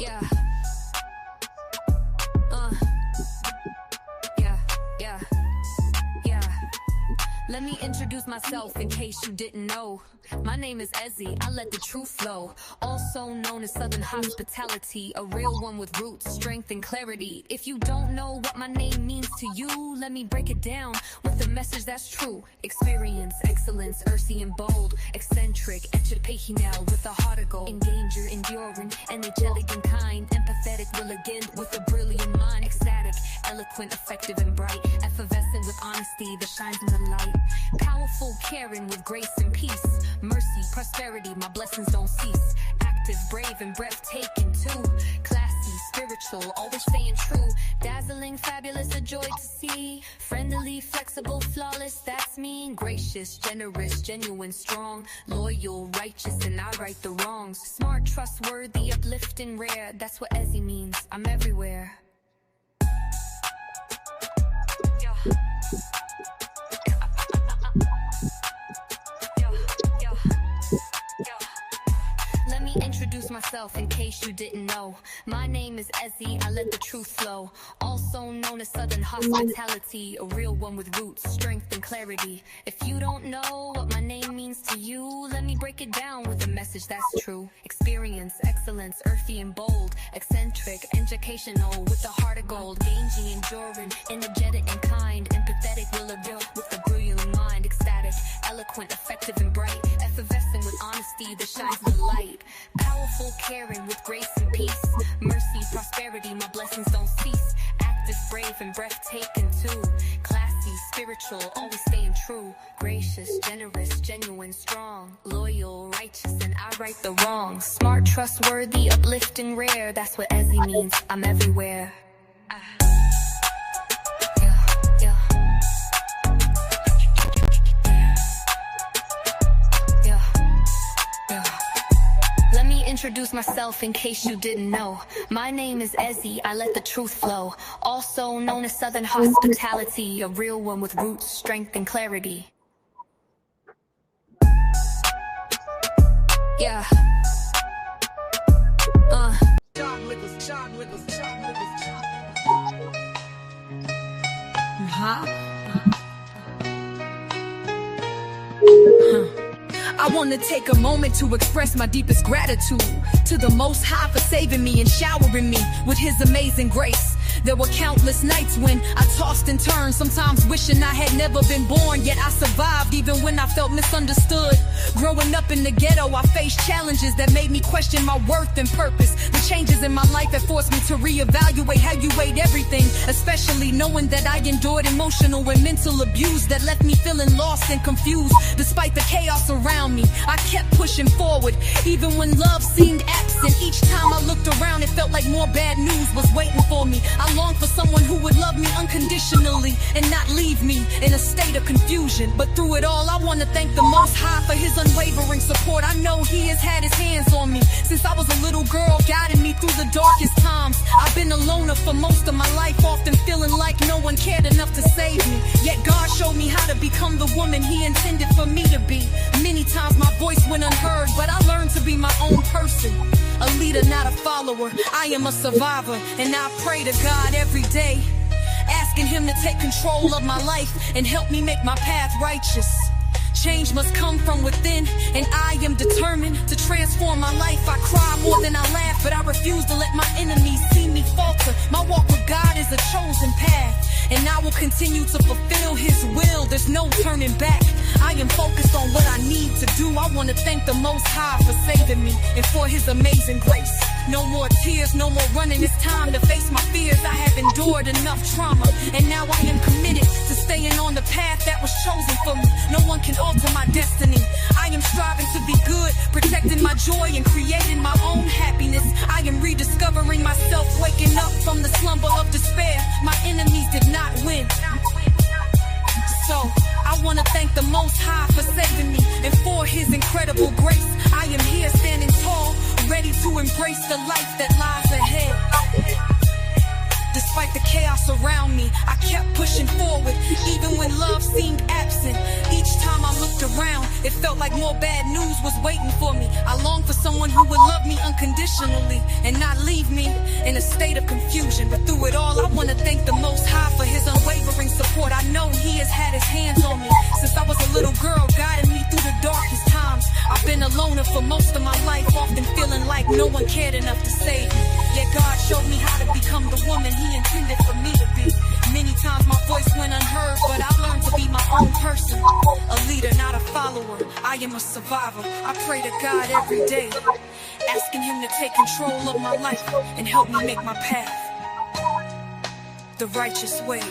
Yeah. Yeah. Let me introduce myself in case you didn't know. My name is Ezzy, I let the truth flow. Also known as Southern Hospitality, a real one with roots, strength, and clarity. If you don't know what my name means to you, let me break it down with a message that's true. Experience, excellence, earthy and bold, eccentric, educational with a heart of gold. Endanger, enduring, angelic and kind, empathetic, elegant with a brilliant mind. Ecstatic, eloquent, effective and bright, effervescent with honesty that shines in the light. Powerful, caring with grace and peace, mercy, prosperity, my blessings don't cease. Active, brave and breathtaking too. Classy, spiritual, always staying true. Dazzling, fabulous, a joy to see. Friendly, flexible, flawless, that's me. Gracious, generous, genuine, strong. Loyal, righteous, and I right the wrongs. Smart, trustworthy, uplifting, rare, that's what Ezzy means. I'm everywhere. Let me introduce myself in case you didn't know. My name is Ezzy, I let the truth flow. Also known as Southern Hospitality, a real one with roots, strength, and clarity. If you don't know what my name means to you, let me break it down with a message that's true. Experience, excellence, earthy and bold, eccentric, educational with a heart of gold. Ganging, enduring, energetic and kind, empathetic, will reveal with a brilliant mind. Ecstatic, eloquent, effective and bright, effervescent with honesty that shines the light. Powerful, caring with grace and peace, mercy, prosperity, my blessings don't cease. Active, brave and breathtaking too. Classy, spiritual, always staying true. Gracious, generous, genuine, strong. Loyal, righteous, and I right the wrongs. Smart, trustworthy, uplifting, rare, that's what Ezzy means. I'm everywhere. Introduce myself in case you didn't know. My name is Ezzy, I let the truth flow. Also known as Southern Hospitality, a real one with roots, strength, and clarity. Yeah. I want to take a moment to express my deepest gratitude to the Most High for saving me and showering me with His amazing grace. There were countless nights when I tossed and turned, sometimes wishing I had never been born, yet I survived even when I felt misunderstood. Growing up in the ghetto, I faced challenges that made me question my worth and purpose. The changes in my life that forced me to reevaluate how you weighed everything, especially knowing that I endured emotional and mental abuse that left me feeling lost and confused. Despite the chaos around me, I kept pushing forward, even when love seemed absent. Each time I looked around, it felt like more bad news was waiting for me. I longed for someone who would love me unconditionally and not leave me in a state of confusion. But through it all, I want to thank the Most High for His unwavering support. I know He has had His hands on me since I was a little girl, guiding me through the darkest times. I've been a loner for most of my life, often feeling like no one cared enough to save me. Yet God showed me how to become the woman He intended for me to be. Many times my voice went unheard, but I learned to be my own person. A leader, not a follower. I am a survivor, and I pray to God every day, asking Him to take control of my life and help me make my path righteous. Change must come from within, and I am determined to transform my life. I cry more than I laugh, but I refuse to let my enemies see me falter. My walk with God is a chosen path, and I will continue to fulfill His will. There's no turning back. I am focused on what I need to do. I want to thank the Most High for saving me and for His amazing grace. No more tears, no more running. It's time to face my fears. I have endured enough trauma, and now I am committed to staying on the path that was chosen for me. No one can alter my destiny. I am striving to be good, protecting my joy and creating my own happiness. I am rediscovering myself, waking up from the slumber of despair. My enemies did not win. So I want to thank the Most High for saving me and for His incredible grace. I am here standing tall, ready to embrace the life that lies ahead. Despite the chaos surround me. I kept pushing forward, even when love seemed absent. Each time I looked around, it felt like more bad news was waiting for me. I longed for someone who would love me unconditionally and not leave me in a state of confusion. But through it all, I want to thank the Most High for his unwavering support. I know he has had his hands on me since I was a little girl, guiding me through the darkest times. I've been a loner for most of my life, often feeling like no one cared enough to save me. Yet God showed me how to become the woman he intended for me to be. Many times my voice went unheard, but I learned to be my own person. A leader, not a follower. I am a survivor. I pray to God every day, asking him to take control of my life and help me make my path the righteous way.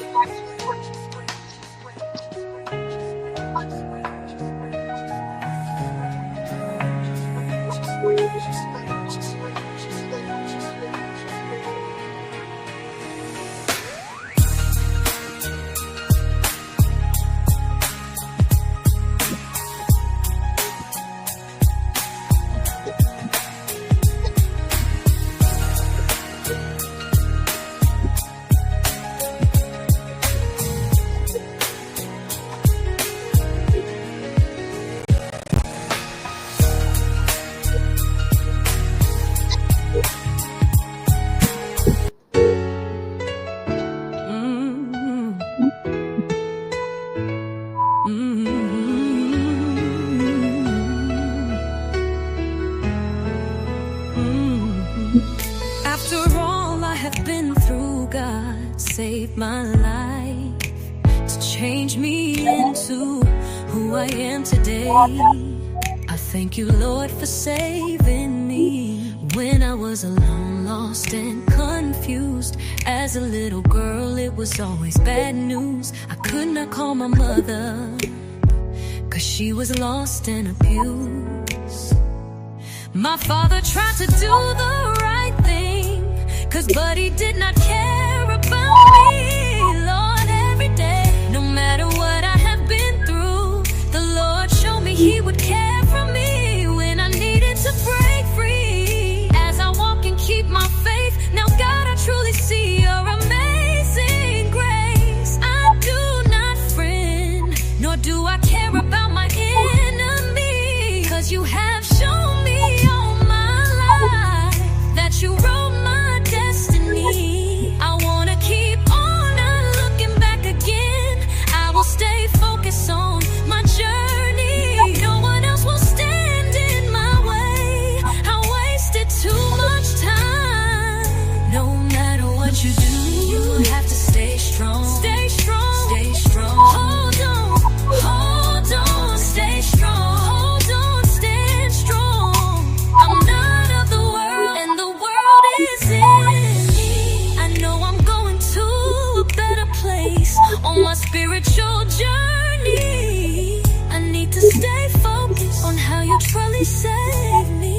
Saved my life to change me into who I am today. I thank you, Lord, for saving me when I was alone, lost and confused. As a little girl, it was always bad news. I could not call my mother, 'cause she was lost and abused. My father tried to do the right thing, 'cause Buddy did not care about me. Lord, every day, no matter what I have been through, the Lord showed me he would care for me when I needed to break free. As I walk and keep my faith, now God, I truly see your amazing grace. I do not friend, nor do I care about my enemy, 'cause you have shown me all my life that you wrote my destiny. I wanna keep on not looking back again. I will stay focused on my journey. No one else will stand in my way. I wasted too much time. No matter what you do, you have to stay strong. Stay strong. Stay strong. Hold on, stay strong. Hold on, stand strong. I'm not of the world, and the world is in me. I know I'm going to a better place on my spiritual journey. I need to stay focused on how you truly save me.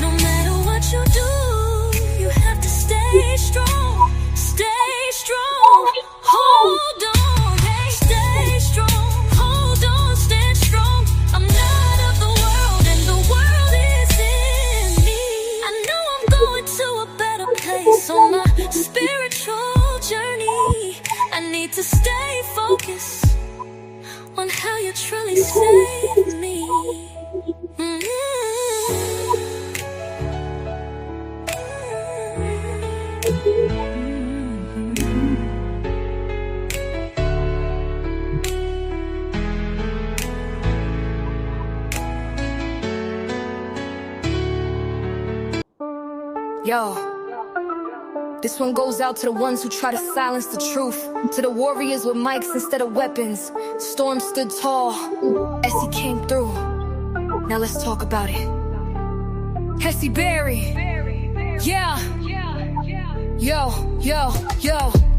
No matter what you do, you have to stay strong. Stay strong. Hold on. Stay strong. Hold on. Stand strong. I'm not of the world, and the world is in me. I know I'm going to a better place on my spiritual journey. I need to stay focused on how you truly save me. Yo, this one goes out to the ones who try to silence the truth, to the warriors with mics instead of weapons. Storm stood tall as he came through. Now let's talk about it. Hesse Berry, yeah. Yo,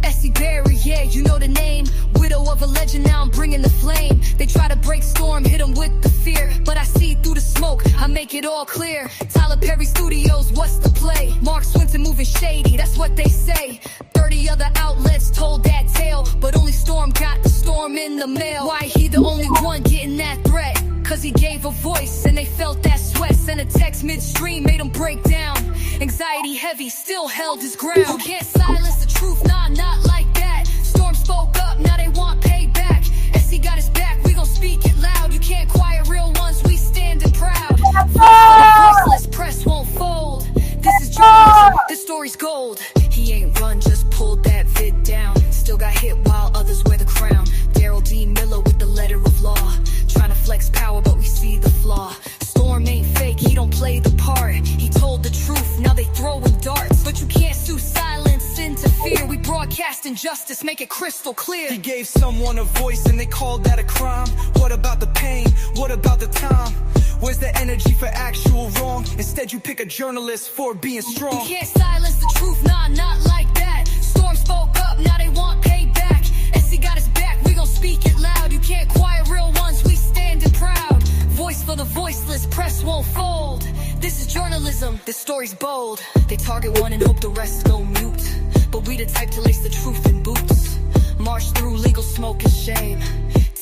Hesse Berry, yeah, you know the name. Widow of a legend, now I'm bringing the flame. They try to break Storm, hit him with the fear, but I see through the smoke, I make it all clear. Tyler Perry Studios, what's the play? Mark Swinton moving shady, that's what they say. 30 30 other outlets told that tale, but only Storm got the storm in the mail. Why he the only one getting that threat? Cause he gave a voice and they felt that sweat. Sent a text midstream, made him break down. Anxiety heavy, still held his ground. You can't silence the truth, nah, not like that. Storm spoke up, now they want payback. SC got his back, we gon' speak it loud. You can't quiet real ones, we standing proud. The voiceless press won't fold. This is journalism, this story's gold. He ain't run, just pulled that vid down. Still got hit while others wear the crown. Darrell D with the letter of law. Trying to flex power, but we see the flaw. Storm ain't fake, he don't play the part. He told the truth, now they throwing darts. But you can't sue silence, interfere. We broadcast injustice, make it crystal clear. He gave someone a voice and they called that a crime. What about the pain? What about the time? Where's the energy for actual wrong? Instead you pick a journalist for being strong. You can't silence the truth, nah, not like that. Storm spoke up, now they want payback. SC got his back, we gon' speak it loud. You can't quiet real ones, we standing proud. Voice for the voiceless, press won't fold. This is journalism, this story's bold. They target one and hope the rest go mute. But we the type to lace the truth in boots. March through legal smoke and shame.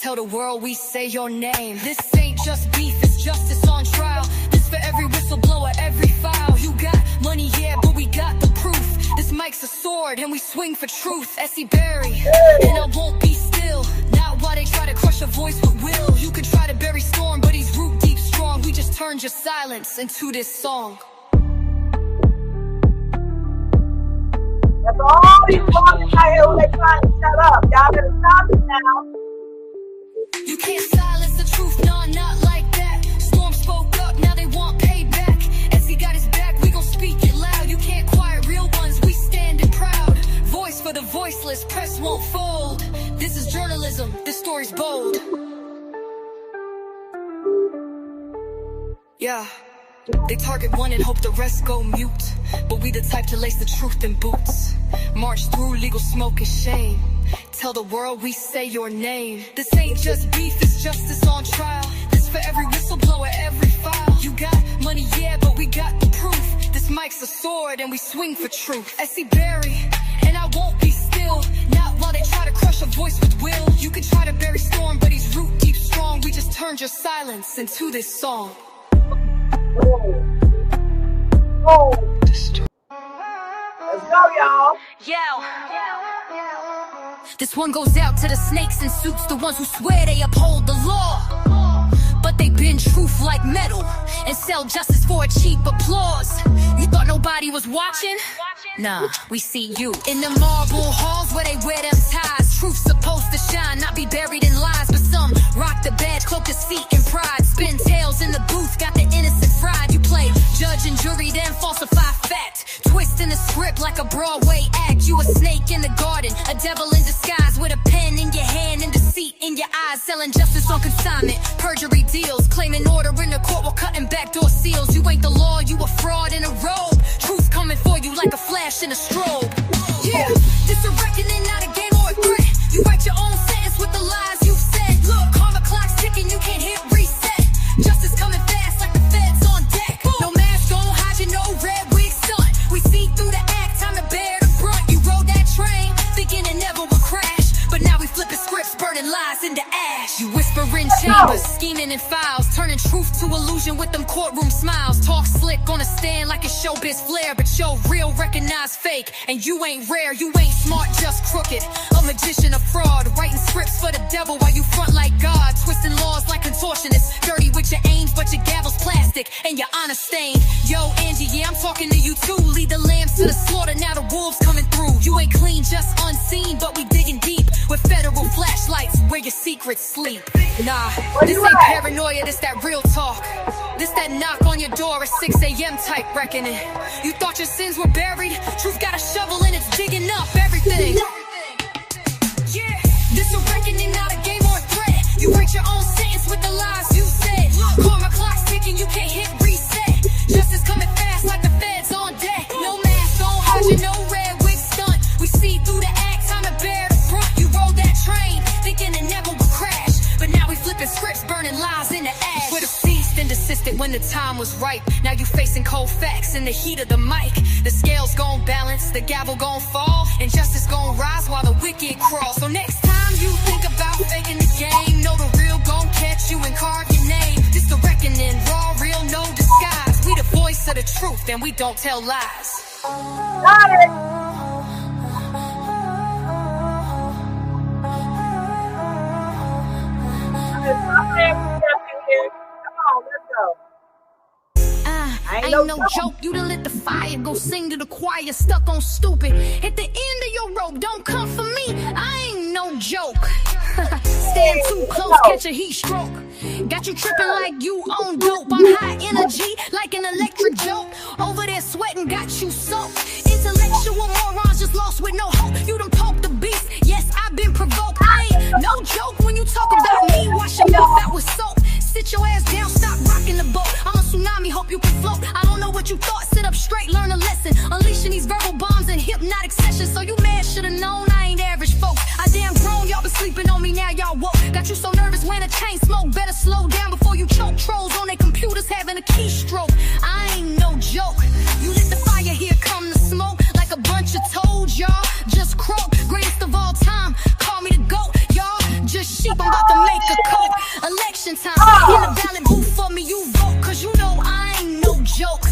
Tell the world we say your name. This ain't just beef, it's justice on trial. This for every whistleblower, every file. You got money, yeah, but we got the proof. This mic's a sword and we swing for truth. S.E. Barry, and I won't be still. Not while they try to crush a voice with will. You can try to bury Storm, but he's root deep strong. We just turned your silence into this song. That's all these boys out here when they trying to shut up. Y'all better stop it now. You can't silence the truth, nah, not like that. Storm spoke up, now they want payback. SC got his back, we gon' speak it loud. You can't quiet real ones, we standing proud. Voice for the voiceless, press won't fold. This is journalism, this story's bold. Yeah. They target one and hope the rest go mute. But we the type to lace the truth in boots. March through legal smoke and shame. Tell the world we say your name. This ain't just beef, it's justice on trial. This for every whistleblower, every file. You got money, yeah, but we got the proof. This mic's a sword and we swing for truth. S.E. Barry, and I won't be still. Not while they try to crush a voice with will. You can try to bury Storm, but he's root deep strong. We just turned your silence into this song. Oh. Let's go, y'all. Yo. This one goes out to the snakes in suits, the ones who swear they uphold the law. But they bend truth like metal and sell justice for a cheap applause. You thought nobody was watching? Nah, we see you. In the marble halls where they wear them ties. Truth's supposed to shine, not be buried in lies. But some rock the badge, cloak deceit and pride. Spin tails in the booth, got the innocent fried. You play judge and jury, then falsify fact. Twist in the script like a Broadway act. You a snake in the garden, a devil in disguise. With a pen in your hand and deceit in your eyes. Selling justice on consignment, perjury deals. Claiming order in the court while cutting backdoor seals. You ain't the law, you a fraud in a robe. Truth coming for you like a flash in a strobe. Yeah, this a reckoning, not a game or a threat. You write your own sentence with the lies you said. Look, karma clock's ticking, you can't hit reset. Justice coming fast like the feds on deck. No mask, don't hide you, no red wig stunt. We see through the act, time to bear the brunt. You rode that train, thinking it never would crash. But now we flipping scripts, burning lies into ash. You whisper in chambers, scheming in files. Turning truth to illusion with them courtroom smiles. Talk slick on a stand like a showbiz flair. But yo, real recognize fake. And you ain't rare, you ain't smart, just crooked. A magician, a fraud, writing scripts for the devil while you front like God. Twisting laws like contortionists. Dirty with your aims, but your gavel's plastic and your honor stained. Yo, Angie, yeah, I'm talking to you too. Lead the lambs to the slaughter, now the wolves coming through. You ain't clean, just unseen, but we digging deep. With federal flashlights where your secrets sleep. Nah, this ain't paranoia, this that real talk. This that knock on your door at 6 a.m. type reckoning. You thought your sins were buried? Truth got a shovel and it's digging up everything. Yeah, this a reckoning, not a game or a threat. You write your own sentence with the lies you said. Karma clock's ticking, you can't hit reset. Justice coming fast like the feds on deck. No mask, don't hide you, no red wig stunt. We see through the act, time to bear the brunt. You rode that train, thinking it never would crash. But now we flipping scripts, burning lies into ash. With a ceased and desisted when the time was right. Now you facing cold facts in the heat of the mic. The scales gon' balance, the gavel gon' fall, and justice gon' rise while the wicked crawl. So next time you think about faking the game, know the real gon' catch you and carve your name. This the reckoning, raw, real, no disguise. We the voice of the truth and we don't tell lies. Got it. Come on, let's go. Ain't no joke, you done lit the fire. Go sing to the choir, stuck on stupid. At the end of your rope, don't come for me. I ain't no joke. Stand too close, catch a heat stroke. Got you tripping like you own dope. I'm high energy, like an electric joke. Over there sweating, got you soaked. Intellectual morons just lost with no hope. You done poked the beast, yes, I've been provoked. I ain't no joke when you talk about me. Wash your mouth out with soap. Sit your ass down, stop rocking the boat. I'm a tsunami, hope you can float. I don't know what you thought, sit up straight, learn a lesson. Unleashing these verbal bombs and hypnotic sessions. So you mad, should've known I ain't average folks. I damn grown, y'all been sleeping on me, now y'all woke. Got you so nervous when a chain smoke. Better slow down before you choke. Trolls on their computers having a keystroke. I ain't no joke. You lit the fire, here come the smoke. Like a bunch of toads, y'all just croak. Greatest of all time, call me the GOAT. Y'all just sheep, I'm about to make a coat. Election time, in the ballot booth for me, you vote. Cause you know I ain't no joke.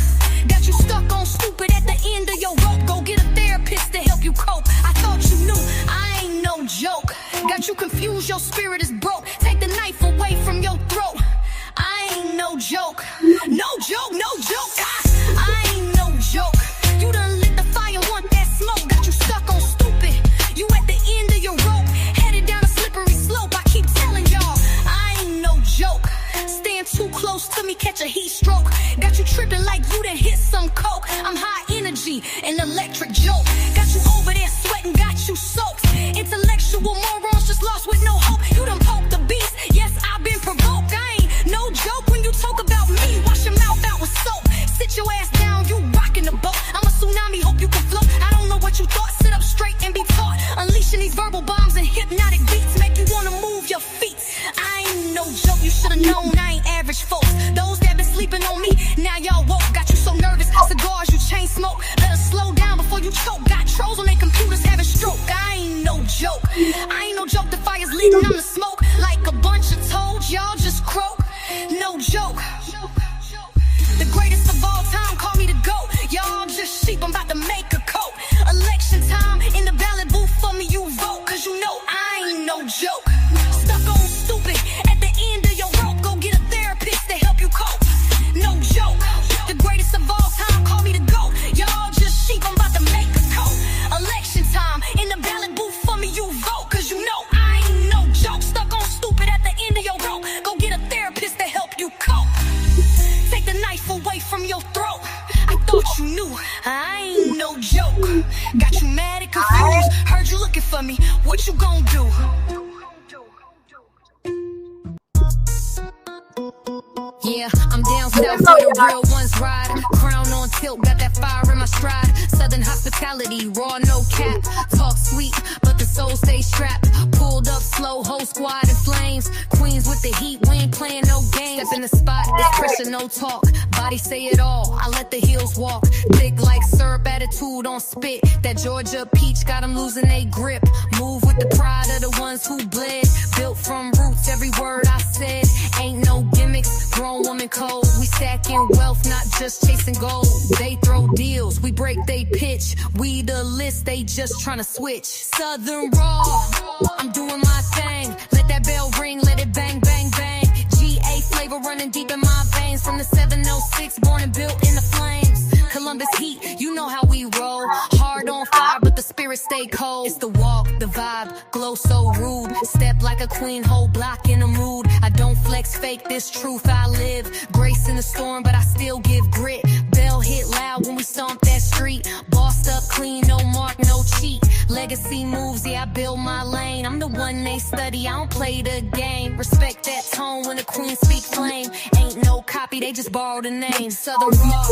Got you stuck on stupid at the end of your rope. Go get a therapist to help you cope. I thought you knew I ain't no joke. Got you confused, your spirit is broke. Take the knife away from your throat. I ain't no joke. No joke, no joke. I ain't no joke. You done lit the fire, want that smoke. Got you stuck on stupid. You at the end of your rope, headed down a slippery slope. I keep telling y'all, I ain't no joke. Stand too close to me, catch a heat stroke. Got you tripping like you done hit some coke. I'm high energy, an electric joke. Got you over there sweating, got you soaked. Intellectual morons just lost with no hope. You done poked the beast, yes, I've been provoked. I ain't no joke when you talk about me. Wash your mouth out with soap. Sit your ass down, you rocking the boat. I'm a tsunami, hope you can float. I don't know what you thought, sit up straight and be taught. Unleashing these verbal bombs and hypnotic beats make you wanna move your feet. I ain't no joke, you should've known I ain't average folks. Those that been sleeping on me, now y'all woke. Got you so nervous, cigars you chain smoke. Better slow down before you choke. Got trolls on their computers having stroke. I ain't no joke. I ain't no joke, the fire's leading, I'm the smoke. Like a bunch of toads, y'all just croak. No joke. The greatest of all time, call me the GOAT. Y'all just sheep, I'm about to make a coat. Election time, in the ballot booth for me, you vote. Cause you know I ain't no joke. Stuck on stupid, at the end of your rope. Go get a therapist to help you cope. No joke. The greatest of all time, call me the GOAT. Y'all just sheep, I'm about to make a coat. Election time, in the ballot booth for me, you vote. Cause you know I ain't no joke. Stuck on stupid at the end of your rope. Go get a therapist to help you cope. Take the knife away from your throat. I thought you knew I ain't no joke. Got you mad and confused. Heard you looking for me. What you gon' do? Yeah, I'm down south where the real ones ride. Crown on tilt, got that fire in my stride. Southern hospitality, raw, no cap. Talk sweet, but the soul stays strapped. Pulled up slow, whole squad in flames. Queens with the heat, we ain't playing no games. Step in the spot, it's pressure, no talk. Body say it all, I let the heels walk. Thick like syrup, attitude on spit. That Georgia peach got them losing they grip. Move with the pride of the ones who bled. Built from roots, every word I said. Ain't no gimmicks, grown woman code. We stacking wealth, not just chasing gold. They throw deals, we break they pitch. We the list, they just tryna switch. Southern raw, I'm doing my thing. Let that bell ring, let it bang, bang, bang. GA flavor running deep in my veins. From the 706, born and built in the flames. Columbus heat, you know how we roll. Hard on fire, but the spirit stay cold. It's the walk, the vibe, glow so rude. Step like a queen, whole block in a mood. I don't flex fake, this truth I live. Grace in the storm, but I still give grit. Bell hit loud when we stomp that street. Bossed up clean, no mark, no cheat. Legacy moves, yeah, I build my lane. I'm the one they study, I don't play the game. Respect that tone when the queen speak flame. Ain't no copy, they just borrow the name. Southern raw,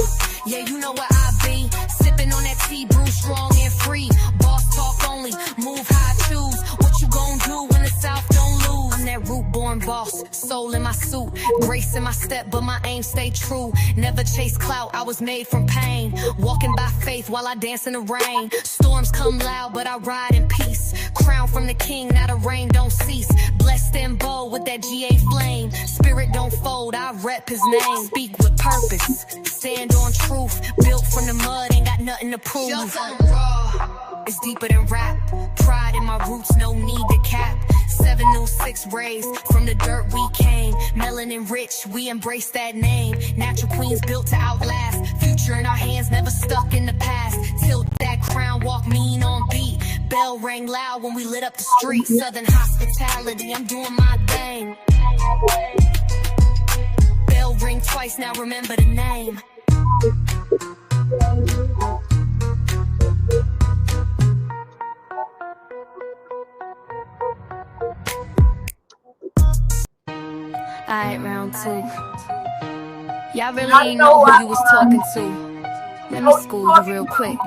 yeah, you know where I be. Sipping on that tea, brew strong and free. Boss talk only, move how I choose. What you gon' do when the South don't lose? I'm that root born born boss, soul in my suit, grace in my step, but my aim stay true. Never chase clout, I was made from pain. Walking by faith while I dance in the rain. Storms come loud, but I ride in peace. Crown from the king, now the rain don't cease. Blessed and bold with that GA flame. Spirit don't fold, I rep his name. Speak with purpose, stand on truth. Built from the mud, ain't got nothing to prove. It's deeper than rap. Pride in my roots, no need to cap. 706 raised from the dirt we came. Melanin rich, we embrace that name. Natural queens built to outlast. Future in our hands, never stuck in the past. Tilt that crown, walk mean on beat. Bell rang loud when we lit up the street. Southern hospitality, I'm doing my thing. Bell ring twice, now remember the name. Alright, round two. Y'all really ain't know who you was talking to. Let me school you real quick.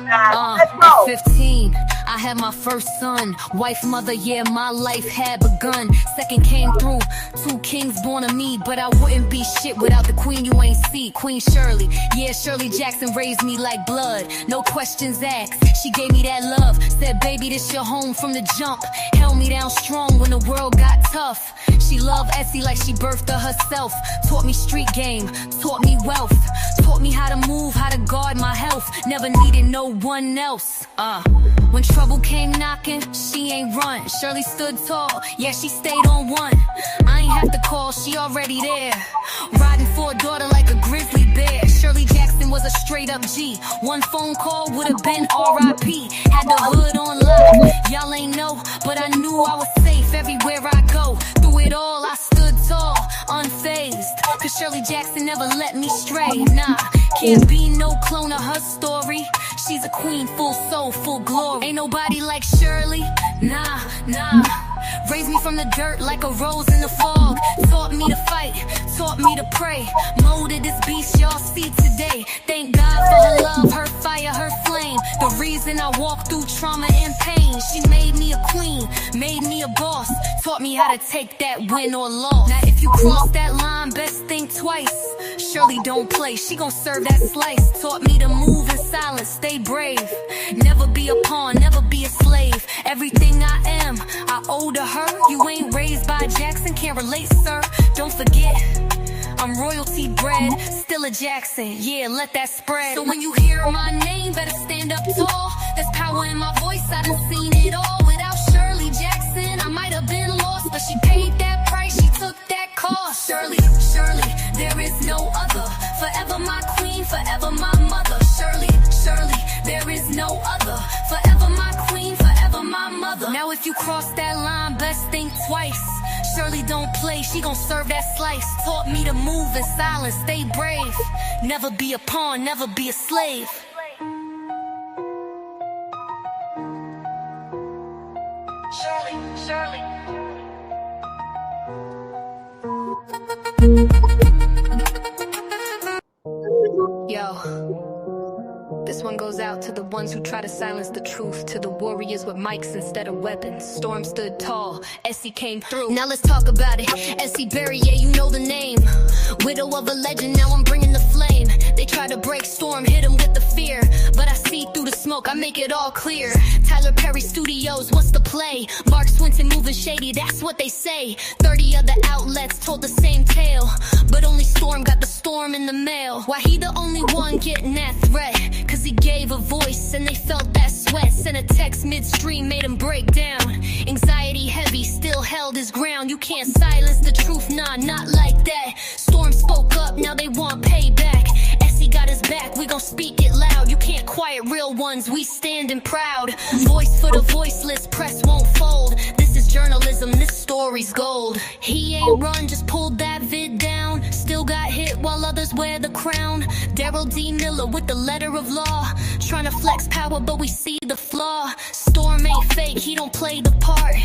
At 15, I had my first son. Wife, mother, yeah, my life had begun. Second came through, 2 kings born of me. But I wouldn't be shit without the queen you ain't see. Queen Shirley, yeah, Shirley Jackson raised me like blood. No questions asked, she gave me that love. Said, baby, this your home from the jump. Held me down strong when the world got tough. She loved Essie like she birthed her herself. Taught me street game, taught me wealth. Taught me how to move, how to guard my health. Never needed no one else. When trouble came knocking, she ain't run. Shirley stood tall, yeah, she stayed on one. I ain't have to call, she already there. Riding for a daughter like a grizzly bear. Shirley Jackson was a straight up G. One phone call would've been R.I.P. Had the hood on lock, y'all ain't know, but I knew I was safe everywhere I go. Through it all, I stood tall, unfazed. Cause Shirley Jackson never let me stray. Nah, can't be no clone of her story. She's a queen, full soul, full glory. Ain't nobody like Shirley, nah. Raised me from the dirt like a rose in the fog. Taught me to fight, taught me to pray. Molded this beast y'all see today. Thank God for her love, her fire, her flame. The reason I walk through trauma and pain. She made me a queen, made me a boss. Taught me how to take that win or loss. Now if you cross that line, best think twice. Shirley don't play, she gon' serve that slice. Taught me to move in silence, stay brave. Never be a pawn, never be a slave. Everything I am, I owe to her. You ain't raised by Jackson, can't relate, sir. Don't forget, I'm royalty bred, still a Jackson, yeah, let that spread. So when you hear my name, better stand up tall. There's power in my voice, I done seen it all. Without Shirley Jackson, I might have been lost, but she paid that price, she took that cost. Shirley, there is no other. Forever my queen, forever my mother. Shirley, there is no other. Forever my queen, forever my mother. Now if you cross that line, best think twice. Shirley don't play, she gon' serve that slice. Taught me to move in silence, stay brave. Never be a pawn, never be a slave. Shirley. Yo, this one goes out to the ones who try to silence the truth, to the warriors with mics instead of weapons. Storm stood tall, Essie came through. Now let's talk about it. Essie Berry, yeah, you know the name. Widow of a legend, now I'm bringing the flame. They try to break Storm, hit him with the fear, but I see through the smoke, I make it all clear. Tyler Perry Studios, what's the play? Mark Swinton moving shady, that's what they say. 30 other outlets told the same tale, but only Storm got the storm in the mail. Why he the only one getting that threat? Cause he gave a voice and they felt that sweat. Sent a text midstream, made him break down. Anxiety heavy, still held his ground. You can't silence the truth, nah, not like that. Storm spoke up, now they want payback. Essie got his back, we gon' speak it loud. You can't quiet real ones, we standing proud. Voice for the voiceless, press won't fold. This is journalism, this story's gold. He ain't run, just pulled that vid down. Still got hit while others wear the crown. Darrell D with the letter of law. Trying to flex power, but we see the flaw. Storm ain't fake, he don't play the part.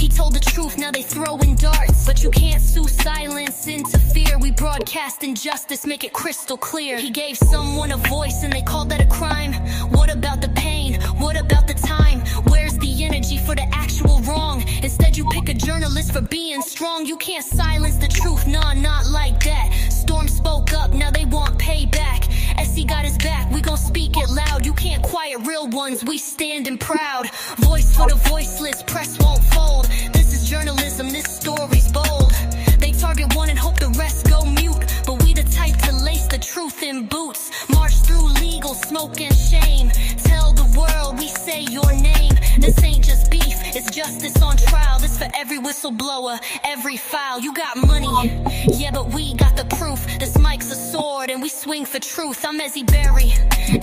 He told the truth, now they throwing darts. But you can't sue silence, interfere. We broadcast injustice, make it crystal clear. He gave someone a voice and they called that a crime. What about the pain? What about the time? Where's the energy? apology for the actual wrong. Instead you pick a journalist for being strong. You can't silence the truth, nah, not like that. Storm spoke up, now they want payback. SC got his back, we gon' speak it loud. You can't quiet real ones, we standing proud. Voice for the voiceless, press won't fold. This is journalism, this story's bold. They target one and hope the rest go mute, but we the type to lace the truth in boots. March through legal smoke and shame. Tell the world we say your name. This ain't just beef, it's justice on trial. This for every whistleblower, every file. You got money, yeah, but we got the proof. This mic's a sword and we swing for truth. I'm Ezzy Berry,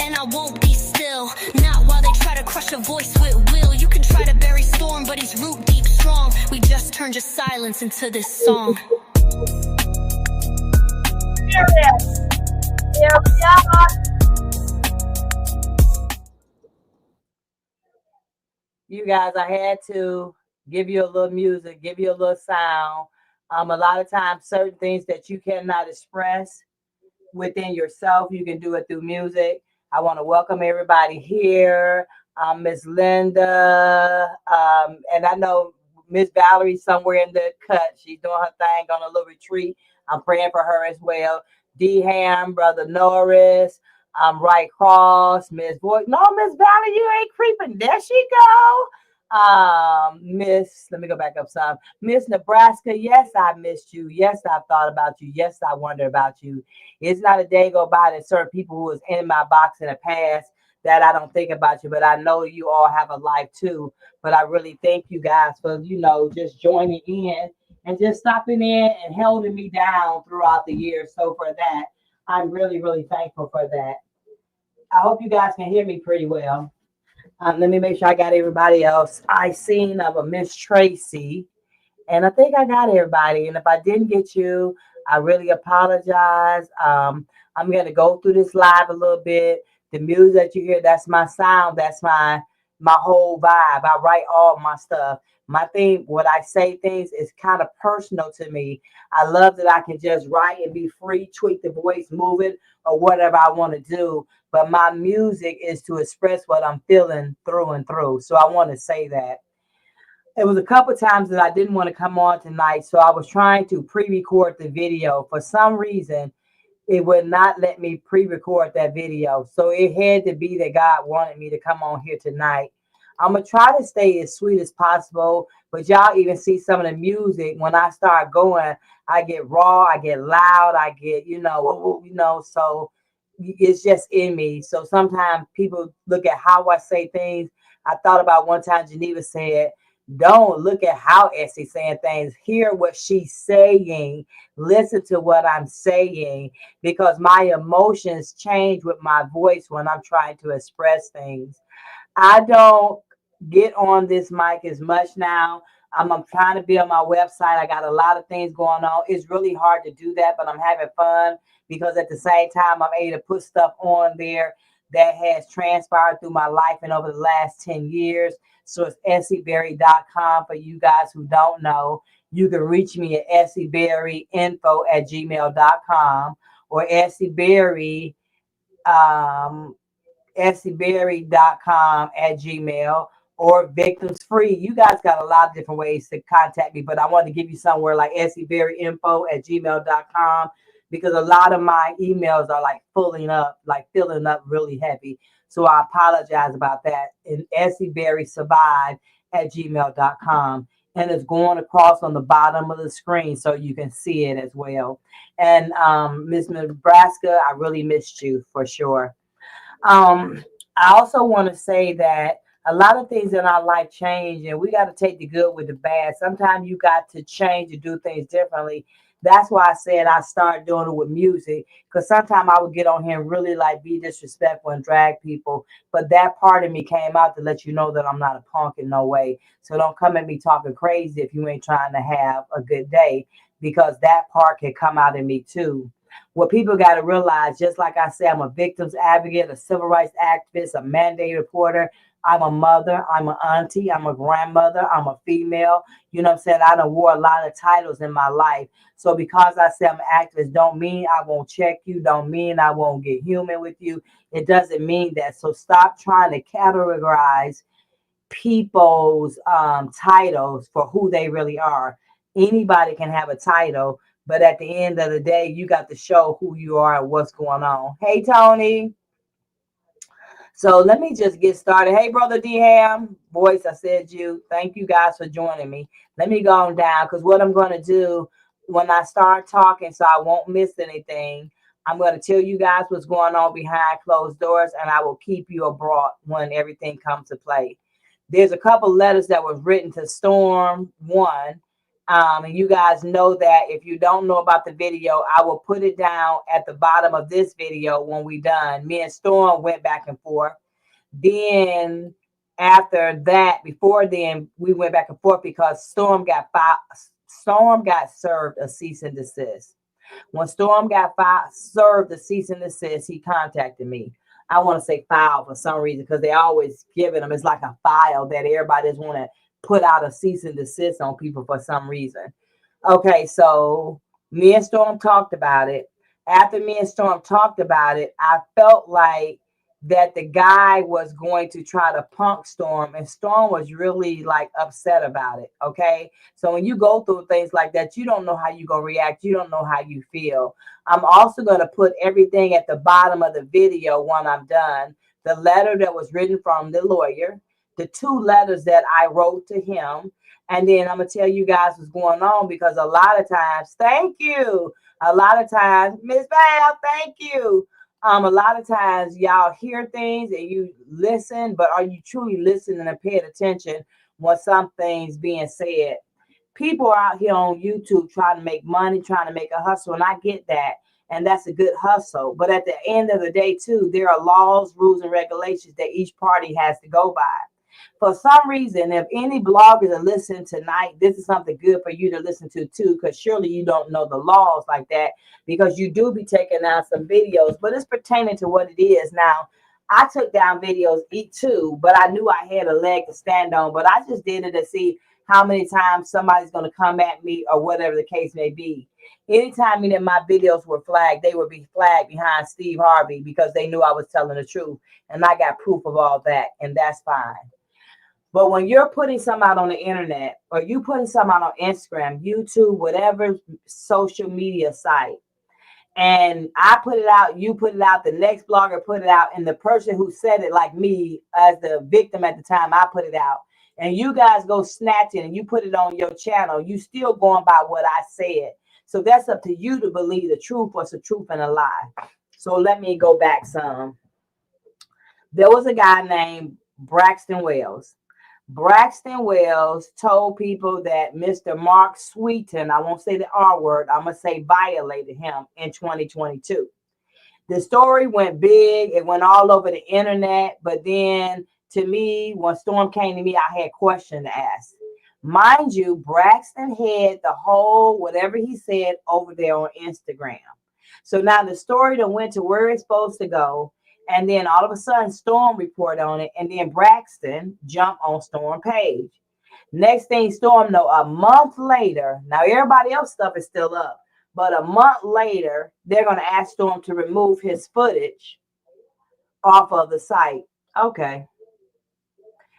and I won't be still. Not while they try to crush a voice with will. You can try to bury Storm, but he's root deep strong. We just turned your silence into this song. Here it is. Here we are. You guys, I had to give you a little music, give you a little sound. A lot of times, certain things that you cannot express within yourself, you can do it through music. I want to welcome everybody here. Miss Linda, and I know Miss Valerie somewhere in the cut. She's doing her thing on a little retreat. I'm praying for her as well. D Ham, Brother Norris, Right Cross, Miss Boy. No, Miss Valerie, you ain't creeping. There she go. Let me go back up some. Miss Nebraska, yes, I missed you. Yes, I thought about you. Yes, I wonder about you. It's not a day go by that certain people who was in my box in the past that I don't think about you, but I know you all have a life too. But I really thank you guys for, just joining in and just stopping in and holding me down throughout the year. So for that, I'm really, really thankful for that. I hope you guys can hear me pretty well. Let me make sure I got everybody else. I seen of a Miss Tracy, and I think I got everybody. And if I didn't get you, I really apologize. I'm going to go through this live a little bit. The music that you hear, that's my sound. That's my whole vibe. I write all my stuff. My thing, when I say things, is kind of personal to me. I love that I can just write and be free, tweak the voice, move it, or whatever I want to do. But my music is to express what I'm feeling through and through. So I want to say that. It was a couple of times that I didn't want to come on tonight. So I was trying to pre-record the video. For some reason, it would not let me pre-record that video. So it had to be that God wanted me to come on here tonight. I'm going to try to stay as sweet as possible. But y'all even see some of the music. When I start going, I get raw, I get loud, I get, so it's just in me. So sometimes people look at how I say things. I thought about one time Geneva said, don't look at how Essie's saying things. Hear what she's saying. Listen to what I'm saying, because my emotions change with my voice when I'm trying to express things. I don't get on this mic as much now. I'm trying to be on my website. I got a lot of things going on. It's really hard to do that, but I'm having fun because at the same time, I'm able to put stuff on there that has transpired through my life and over the last 10 years. So it's essieberry.com for you guys who don't know. You can reach me at essieberryinfo@gmail.com or essieberry, essieberry.com@gmail or victims free. You guys got a lot of different ways to contact me, but I want to give you somewhere like essieberryinfo@gmail.com because a lot of my emails are filling up really heavy. So I apologize about that. And essieberrysurvive@gmail.com. And it's going across on the bottom of the screen so you can see it as well. And Ms. Nebraska, I really missed you for sure. I also want to say that a lot of things in our life change, and we got to take the good with the bad. Sometimes you got to change and do things differently. That's why I said I started doing it with music, because sometimes I would get on here and really be disrespectful and drag people. But that part of me came out to let you know that I'm not a punk in no way. So don't come at me talking crazy if you ain't trying to have a good day, because that part can come out in me too. What people got to realize, just like I said, I'm a victims advocate, a civil rights activist, a mandated reporter. I'm a mother, I'm an auntie, I'm a grandmother, I'm a female. You know what I'm saying? I done wore a lot of titles in my life. So because I say I'm an activist, don't mean I won't check you, don't mean I won't get human with you. It doesn't mean that. So stop trying to categorize people's titles for who they really are. Anybody can have a title, but at the end of the day, you got to show who you are and what's going on. Hey, Tony. So let me just get started. Hey, Brother D-Ham. Voice, I said you. Thank you guys for joining me. Let me go on down, because what I'm going to do when I start talking, so I won't miss anything, I'm going to tell you guys what's going on behind closed doors, and I will keep you abroad when everything comes to play. There's a couple letters that was written to Storm 1. And you guys know that. If you don't know about the video, I will put it down at the bottom of this video when we done. Me and Storm went back and forth. Then after that, before then, we went back and forth because Storm got served a cease and desist. When Storm got served a cease and desist, he contacted me. I want to say file for some reason, because they always giving them. It's like a file that everybody just want to put out a cease and desist on people for some reason. Okay, so me and Storm talked about it. After me and Storm talked about it, I felt like that the guy was going to try to punk Storm, and Storm was really like upset about it. Okay, so when you go through things like that, you don't know how you're gonna react. You don't know how you feel. I'm also going to put everything at the bottom of the video when I'm done. The letter that was written from the lawyer, the 2 letters that I wrote to him, and then I'm gonna tell you guys what's going on, because a lot of times, thank you, a lot of times, Miss Val, thank you. A lot of times y'all hear things and you listen, but are you truly listening and paying attention when something's being said? People are out here on YouTube trying to make money, trying to make a hustle, and I get that, and that's a good hustle. But at the end of the day, too, there are laws, rules, and regulations that each party has to go by. For some reason, if any bloggers are listening tonight, this is something good for you to listen to too, because surely you don't know the laws like that, because you do be taking down some videos, but it's pertaining to what it is. Now, I took down videos too, but I knew I had a leg to stand on, but I just did it to see how many times somebody's going to come at me or whatever the case may be. Anytime any of my videos were flagged, they would be flagged behind Steve Harvey, because they knew I was telling the truth, and I got proof of all that, and that's fine. But when you're putting something out on the internet, or you putting something out on Instagram, YouTube, whatever social media site, and I put it out, you put it out, the next blogger put it out, and the person who said it, like me as the victim at the time, I put it out, and you guys go snatch it and you put it on your channel, you still going by what I said. So that's up to you to believe the truth, what's the truth and a lie. So let me go back some. There was a guy named Braxton Wells. Braxton Wells told people that Mr. Mark Swinton, I won't say the R word, I'm going to say violated him in 2022. The story went big. It went all over the internet. But then to me, when Storm came to me, I had questions to ask. Mind you, Braxton had the whole whatever he said over there on Instagram. So now the story that went to where it's supposed to go. And then all of a sudden, Storm reported on it. And then Braxton jumped on Storm page. Next thing Storm know, a month later, now everybody else stuff is still up. But a month later, they're going to ask Storm to remove his footage off of the site. Okay.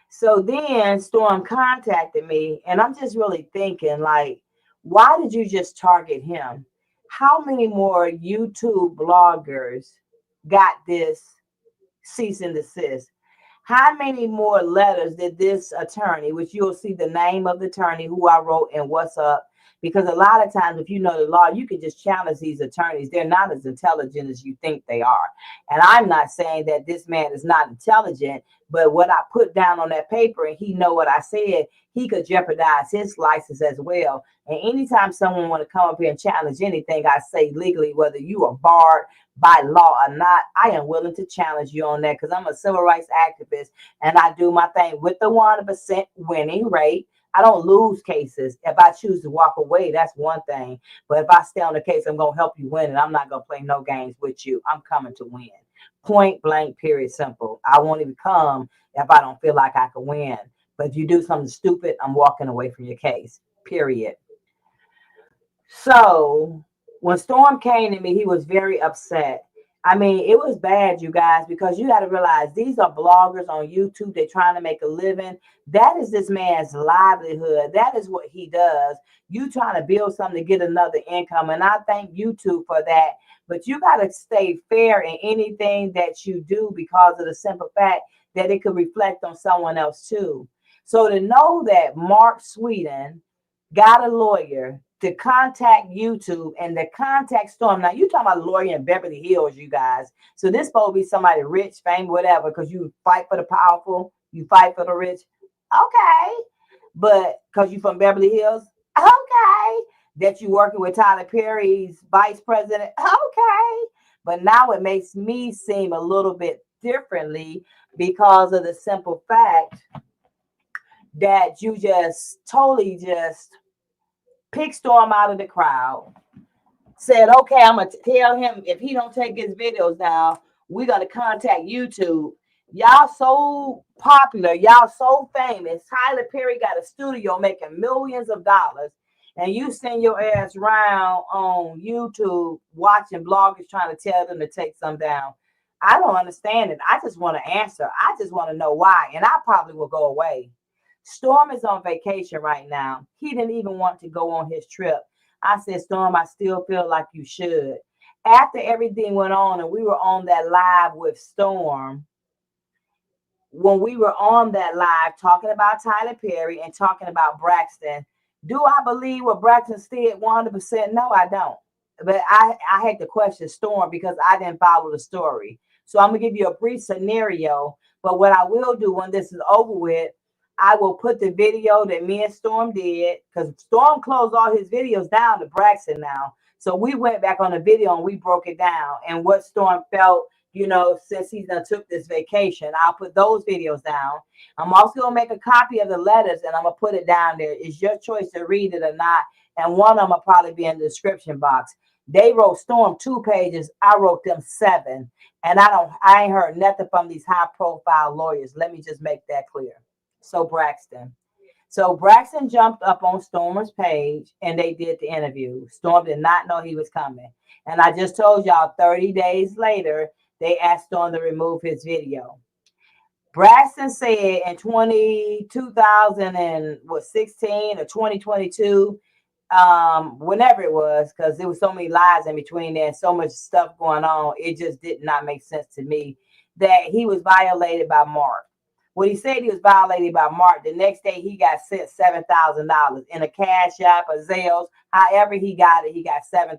So then Storm contacted me. And I'm just really thinking, like, why did you just target him? How many more YouTube bloggers got this cease and desist? How many more letters did this attorney, which you'll see the name of the attorney, who I wrote and what's up, because a lot of times if you know the law, you can just challenge these attorneys. They're not as intelligent as you think they are. And I'm not saying that this man is not intelligent, but what I put down on that paper, and he know what I said, he could jeopardize his license as well. And anytime someone want to come up here and challenge anything I say legally, whether you are barred by law or not, I am willing to challenge you on that, because I'm a civil rights activist and I do my thing with the 100% winning rate. I don't lose cases. If I choose to walk away, that's one thing. But if I stay on the case, I'm going to help you win, and I'm not going to play no games with you. I'm coming to win. Point blank, period, simple. I won't even come if I don't feel like I can win. But if you do something stupid, I'm walking away from your case, period. So when Storm came to me, he was very upset. I mean, it was bad, you guys, because you got to realize these are bloggers on YouTube. They're trying to make a living. That is this man's livelihood. That is what he does. You trying to build something to get another income. And I thank YouTube for that. But you got to stay fair in anything that you do because of the simple fact that it could reflect on someone else too. So to know that Mark Swinton got a lawyer to contact YouTube and to contact Storm. Now, you talking about a lawyer in Beverly Hills, you guys. So this supposed to be somebody rich, famous, whatever, because you fight for the powerful, you fight for the rich. Okay. But because you from Beverly Hills, okay. That you working with Tyler Perry's vice president, okay. But now it makes me seem a little bit differently because of the simple fact that you just totally just picked Storm out of the crowd, said, okay, I'm going to tell him if he don't take his videos down, we're going to contact YouTube. Y'all so popular. Y'all so famous. Tyler Perry got a studio making millions of dollars, and you send your ass around on YouTube watching bloggers trying to tell them to take some down. I don't understand it. I just want to answer. I just want to know why, and I probably will go away. Storm is on vacation right now. He didn't even want to go on his trip. I said, Storm, I still feel like you should. After everything went on and we were on that live with Storm, when we were on that live talking about Tyler Perry and talking about Braxton, do I believe what Braxton said 100%? No, I don't. But I had to question Storm because I didn't follow the story. So I'm going to give you a brief scenario. But what I will do when this is over with, I will put the video that me and Storm did, because Storm closed all his videos down to Braxton now. So we went back on the video and we broke it down and what Storm felt, you know, since he done took this vacation. I'll put those videos down. I'm also going to make a copy of the letters and I'm going to put it down there. It's your choice to read it or not. And one of them will probably be in the description box. They wrote Storm 2 pages. I wrote them 7. And I ain't heard nothing from these high profile lawyers. Let me just make that clear. So Braxton jumped up on Storm's page and they did the interview. Storm did not know he was coming. And I just told y'all 30 days later, they asked Storm to remove his video. Braxton said in 2016 or 2022, whenever it was, because there was so many lies in between there and so much stuff going on, it just did not make sense to me that he was violated by Mark. When he said he was violated by Mark, the next day he got sent $7,000 in a Cash App or Zales. However he got it, he got $7,000.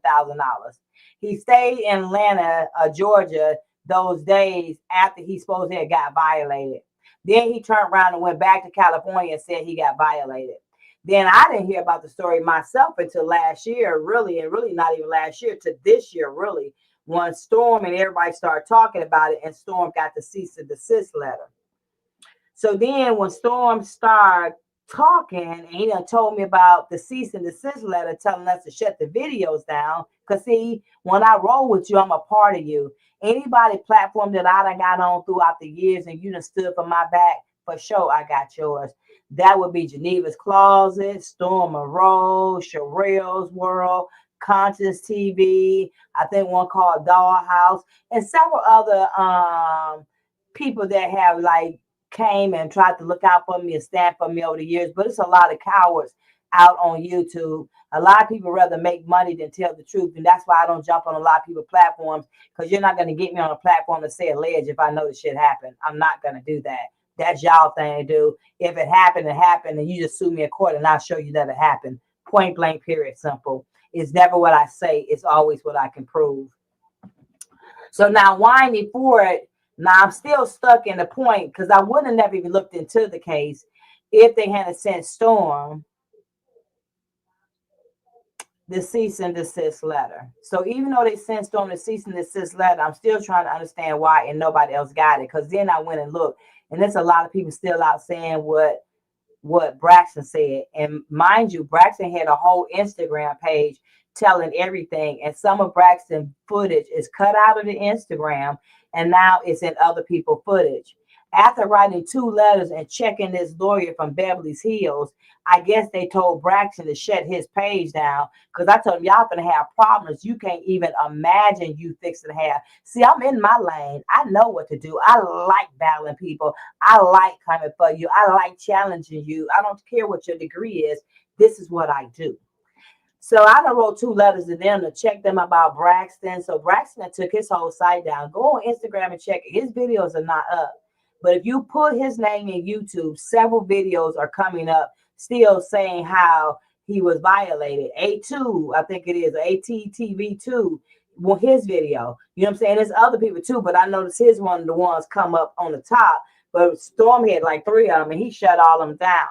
He stayed in Atlanta, Georgia, those days after he supposedly had got violated. Then he turned around and went back to California and said he got violated. Then I didn't hear about the story myself until last year, really, and really not even last year, to this year, really, when Storm and everybody started talking about it and Storm got the cease and desist letter. So then when Storm started talking, and he done told me about the cease and desist letter telling us to shut the videos down. Because see, when I roll with you, I'm a part of you. Anybody platform that I done got on throughout the years and you done stood for my back, for sure I got yours. That would be Geneva's Closet, Storm Monroe, Sherrill's World, Conscious TV, I think one called Dollhouse, and several other people that have like came and tried to look out for me and stand for me over the years. But it's a lot of cowards out on YouTube. A lot of people rather make money than tell the truth. And that's why I don't jump on a lot of people's platforms, because you're not going to get me on a platform to say alleged if I know the shit happened. I'm not going to do that. That's y'all thing to do. If it happened, it happened, and you just sue me in court and I'll show you that it happened. Point blank, period, simple. It's never what I say. It's always what I can prove. So now whining for it. Now I'm still stuck in the point, because I would have never even looked into the case if they hadn't sent Storm the cease and desist letter. So even though they sent Storm the cease and desist letter, I'm still trying to understand why and nobody else got it. Because then I went and looked, and there's a lot of people still out saying what Braxton said. And mind you, Braxton had a whole Instagram page telling everything, and some of Braxton footage is cut out of the Instagram, and now it's in other people's footage. After writing 2 letters and checking this lawyer from Beverly Hills, I guess they told Braxton to shut his page down because I told him, y'all gonna have problems you can't even imagine you fixing to have. See, I'm in my lane. I know what to do. I like battling people. I like coming for you. I like challenging you. I don't care what your degree is. This is what I do. So I done wrote 2 letters to them to check them about Braxton. So Braxton took his whole site down. Go on Instagram and check it. His videos are not up. But if you put his name in YouTube, several videos are coming up still saying how he was violated. A2, I think it is, ATTV2, well, his video. You know what I'm saying? There's other people too, but I noticed his one of the ones come up on the top. But Storm had like 3 of them, and he shut all of them down.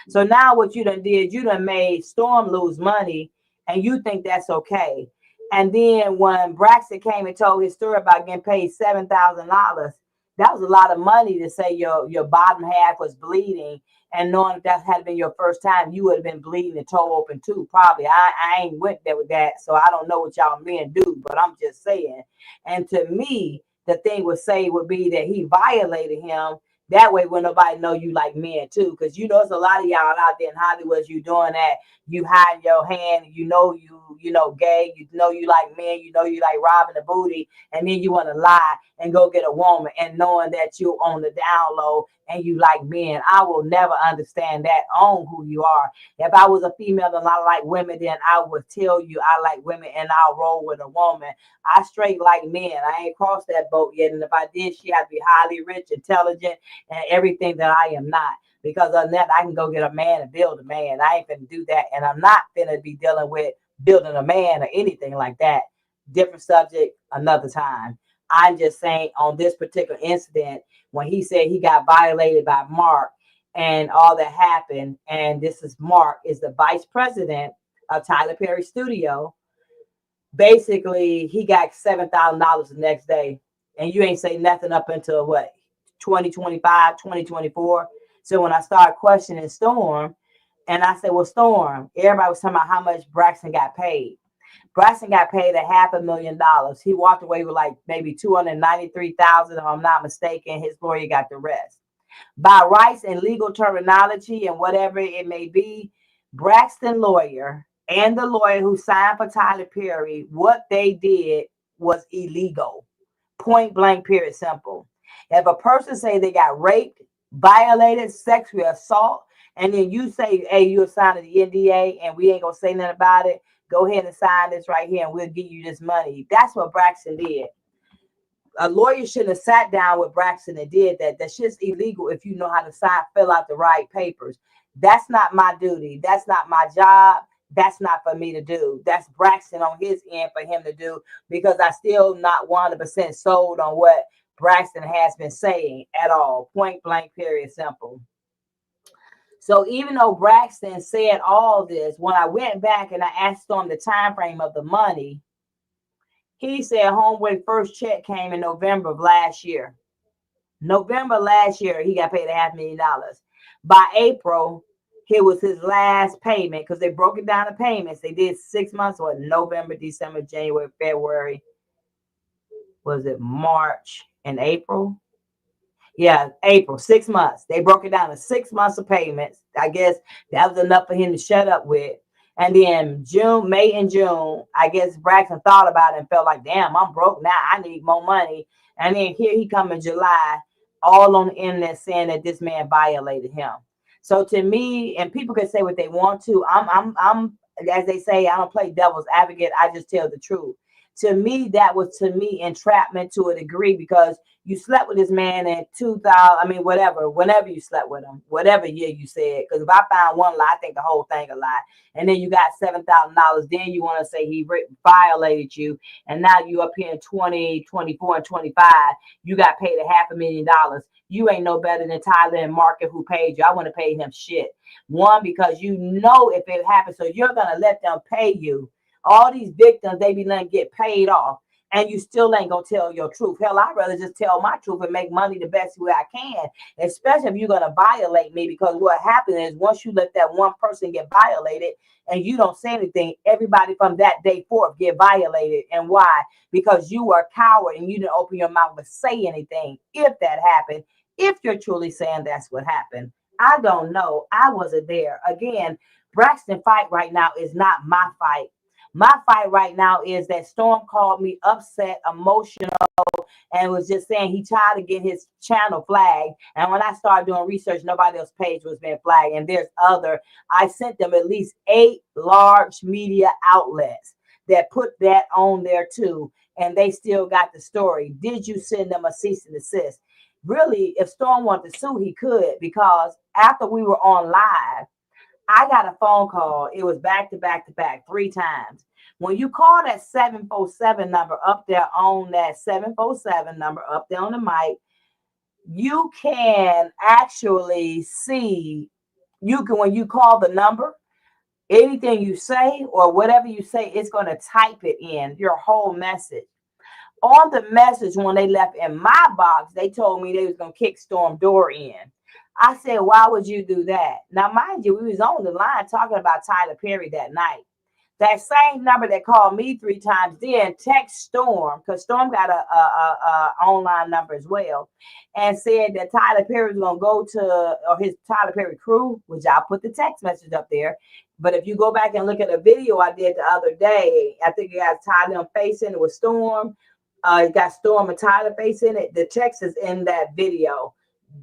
So now what you done did, you done made Storm lose money, and you think that's okay. And then when Braxton came and told his story about getting paid $7,000, that was a lot of money to say your bottom half was bleeding, and knowing that had been your first time, you would have been bleeding and toe open too. Probably. I ain't went there with that, so I don't know what y'all men do, but I'm just saying. And to me, the thing would be that he violated him. That way, when nobody know you like men too, because you know there's a lot of y'all out there in Hollywood. You doing that, you hiding your hand. You know gay. You know you like men. You know you like robbing the booty, and then you want to lie and go get a woman, and knowing that you on the down low and you like men. I will never understand that on who you are. If I was a female and I like women, then I would tell you I like women and I'll roll with a woman. I straight like men. I ain't crossed that boat yet, and if I did, she had to be highly rich, intelligent, and everything that I am not. Because other than that, I can go get a man and build a man. I ain't finna do that, and I'm not finna be dealing with building a man or anything like that. Different subject, another time. I'm just saying on this particular incident, when he said he got violated by Mark and all that happened, and this is Mark is the vice president of Tyler Perry Studio. Basically, he got $7,000 the next day, and you ain't say nothing up until what, 2025, 2024. So when I started questioning Storm, and I said, well, Storm, everybody was talking about how much Braxton got paid. Braxton got paid $500,000. He walked away with like maybe $293,000, if I'm not mistaken. His lawyer got the rest. By rights and legal terminology and whatever it may be, Braxton lawyer and the lawyer who signed for Tyler Perry, what they did was illegal. Point blank, period, simple. If a person say they got raped, violated, sexual assault, and then you say, hey, you signed the NDA and we ain't gonna say nothing about it, go ahead and sign this right here and we'll give you this money. That's what Braxton did. A lawyer shouldn't have sat down with Braxton and did that. That shit's illegal if you know how to sign, fill out the right papers. That's not my duty. That's not my job. That's not for me to do. That's Braxton on his end for him to do, because I still not 100% sold on what Braxton has been saying at all. Point blank, period, simple. So even though Braxton said all this, when I went back and I asked him the time frame of the money, he said Homeboy first check came in November of last year. November last year, he got paid $500,000. By April, it was his last payment, because they broke it down to payments. They did 6 months, or November, December, January, February. Was it March and April? Yeah, April, 6 months. They broke it down to 6 months of payments. I guess that was enough for him to shut up with. And then June, May and June, I guess Braxton thought about it and felt like, damn, I'm broke now. I need more money. And then here he come in July, all on the internet saying that this man violated him. So to me, and people can say what they want to, I'm as they say, I don't play devil's advocate. I just tell the truth. To me, that was entrapment to a degree, because you slept with this man in 2000, whenever you slept with him, whatever year you said. Because if I find one lie, I think the whole thing a lie. And then you got $7,000. Then you want to say he violated you. And now you up here in 2024 and 25, you got paid $500,000. You ain't no better than Tyler and Market who paid you. I want to pay him shit. One, because you know if it happens, so you're going to let them pay you. All these victims, they be letting get paid off, and you still ain't gonna tell your truth. Hell, I'd rather just tell my truth and make money the best way I can, especially if you're gonna violate me, because what happens is once you let that one person get violated and you don't say anything, everybody from that day forth get violated. And why? Because you were a coward and you didn't open your mouth to say anything. If that happened, If you're truly saying that's what happened. I don't know. I wasn't there. Again, Braxton fight right now is not my fight. My fight right now is that Storm called me upset, emotional, and was just saying he tried to get his channel flagged. And when I started doing research, nobody else's page was being flagged. And there's other, I sent them at least 8 large media outlets that put that on there too. And they still got the story. Did you send them a cease and desist? Really, if Storm wanted to sue, he could, because after we were on live, I got a phone call. It was back to back to back 3 times. When you call that 747 number up there on that 747 number up there on the mic, you can actually see, you can, when you call the number, anything you say or whatever you say, it's going to type it in, your whole message. On the message, when they left in my box, they told me they was going to kick Storm door in. I said, why would you do that? Now, mind you, we was on the line talking about Tyler Perry that night. That same number that called me 3 times then text Storm, because Storm got a online number as well, and said that Tyler Perry was going to go to, or his Tyler Perry crew, which I put the text message up there. But if you go back and look at a video I did the other day, I think it got Tyler facing it with Storm. It got Storm and Tyler facing it. The text is in that video.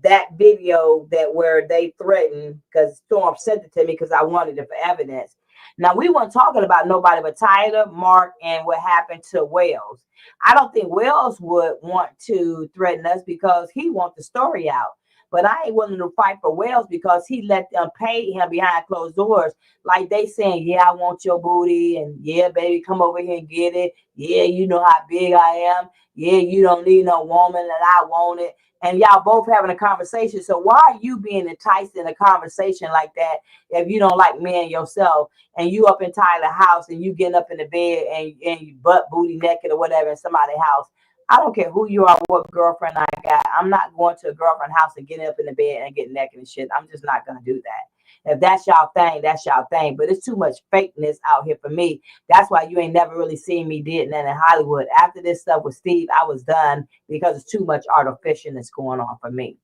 That video that where they threatened, because Storm sent it to me because I wanted it for evidence. Now, we weren't talking about nobody but Tyler, Mark, and what happened to Wells. I don't think Wells would want to threaten us because he wants the story out. But I ain't willing to fight for Wells because he let them pay him behind closed doors. Like they saying, yeah, I want your booty. And yeah, baby, come over here and get it. Yeah, you know how big I am. Yeah, you don't need no woman and I want it. And y'all both having a conversation. So why are you being enticed in a conversation like that if you don't like men yourself, and you up in Tyler's house and you getting up in the bed and you butt booty naked or whatever in somebody's house? I don't care who you are, what girlfriend I got. I'm not going to a girlfriend's house and getting up in the bed and getting naked and shit. I'm just not going to do that. If that's y'all thing, that's y'all thing. But it's too much fakeness out here for me. That's why you ain't never really seen me did that in Hollywood. After this stuff with Steve, I was done because it's too much artificialness going on for me.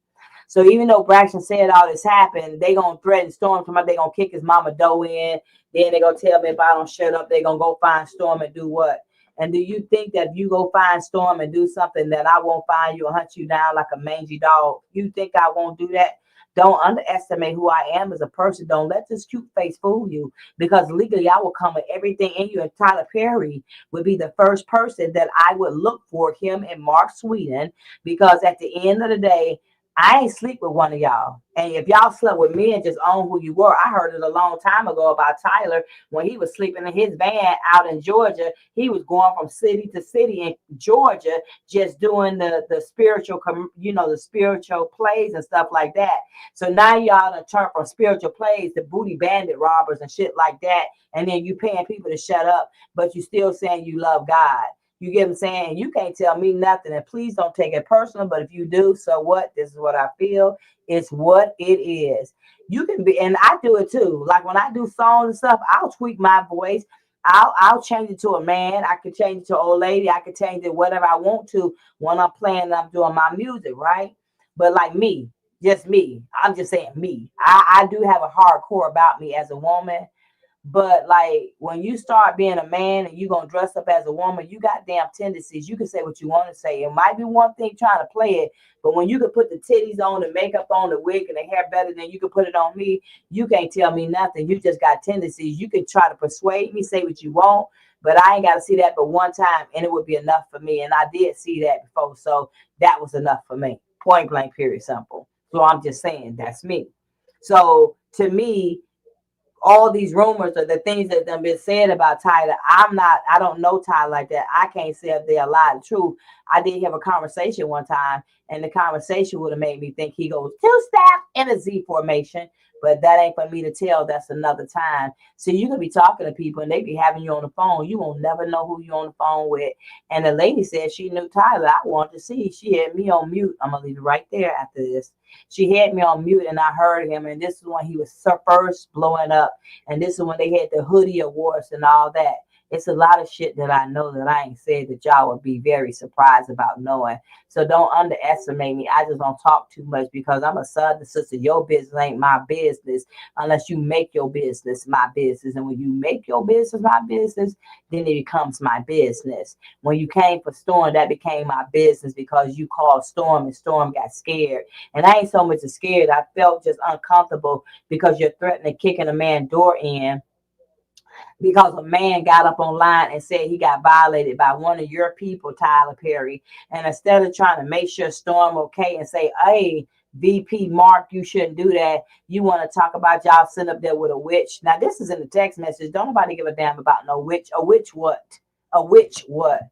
So even though Braxton said all this happened, they going to threaten Storm. They going to kick his mama dough in. Then they going to tell me if I don't shut up, they going to go find Storm and do what? And do you think that if you go find Storm and do something that I won't find you and hunt you down like a mangy dog? You think I won't do that? Don't underestimate who I am as a person. Don't let this cute face fool you, because legally I will come with everything in you. And Tyler Perry would be the first person that I would look for, him and Mark Swinton, because at the end of the day, I ain't sleep with one of y'all. And if y'all slept with me and just own who you were, I heard it a long time ago about Tyler when he was sleeping in his van out in Georgia. He was going from city to city in Georgia, just doing the spiritual, the spiritual plays and stuff like that. So now y'all done turn from spiritual plays to booty bandit robbers and shit like that. And then you paying people to shut up, but you still saying you love God. You get what I'm saying? You can't tell me nothing. And please don't take it personal. But if you do, so what? This is what I feel. It's what it is. You can be, and I do it too. Like when I do songs and stuff, I'll tweak my voice. I'll change it to a man. I could change it to an old lady. I could change it whatever I want to when I'm playing and I'm doing my music, right? But like me, just me. I'm just saying me. I do have a hardcore about me as a woman. But like when you start being a man and you're going to dress up as a woman, you got damn tendencies. You can say what you want to say. It might be one thing trying to play it, but when you can put the titties on, the makeup on, the wig and the hair better than you can put it on me, you can't tell me nothing. You just got tendencies. You can try to persuade me, say what you want, but I ain't got to see that but one time and it would be enough for me. And I did see that before. So that was enough for me. Point blank, period, simple. So I'm just saying that's me. So to me, all these rumors or the things that have been said about Tyler, I don't know Tyler like that. I can't say if they're a lie of truth. I did have a conversation one time, and the conversation would have made me think he goes 2-step in a Z formation, but that ain't for me to tell. That's another time. So you can be talking to people and they be having you on the phone. You won't never know who you're on the phone with. And the lady said she knew Tyler. I wanted to see. She had me on mute. I'm going to leave it right there after this. She had me on mute and I heard him. And this is when he was first blowing up. And this is when they had the hoodie awards and all that. It's a lot of shit that I know that I ain't said that y'all would be very surprised about knowing. So don't underestimate me. I just don't talk too much because I'm a southern sister. Your business ain't my business unless you make your business my business. And when you make your business my business, then it becomes my business. When you came for Storm, that became my business because you called Storm and Storm got scared. And I ain't so much as scared. I felt just uncomfortable because you're threatening kicking a man's door in because a man got up online and said he got violated by one of your people, Tyler Perry. And instead of trying to make sure Storm okay and say, hey, VP Mark, you shouldn't do that. You want to talk about y'all sitting up there with a witch. Now, this is in the text message. Don't nobody give a damn about no witch. A witch what? A witch what?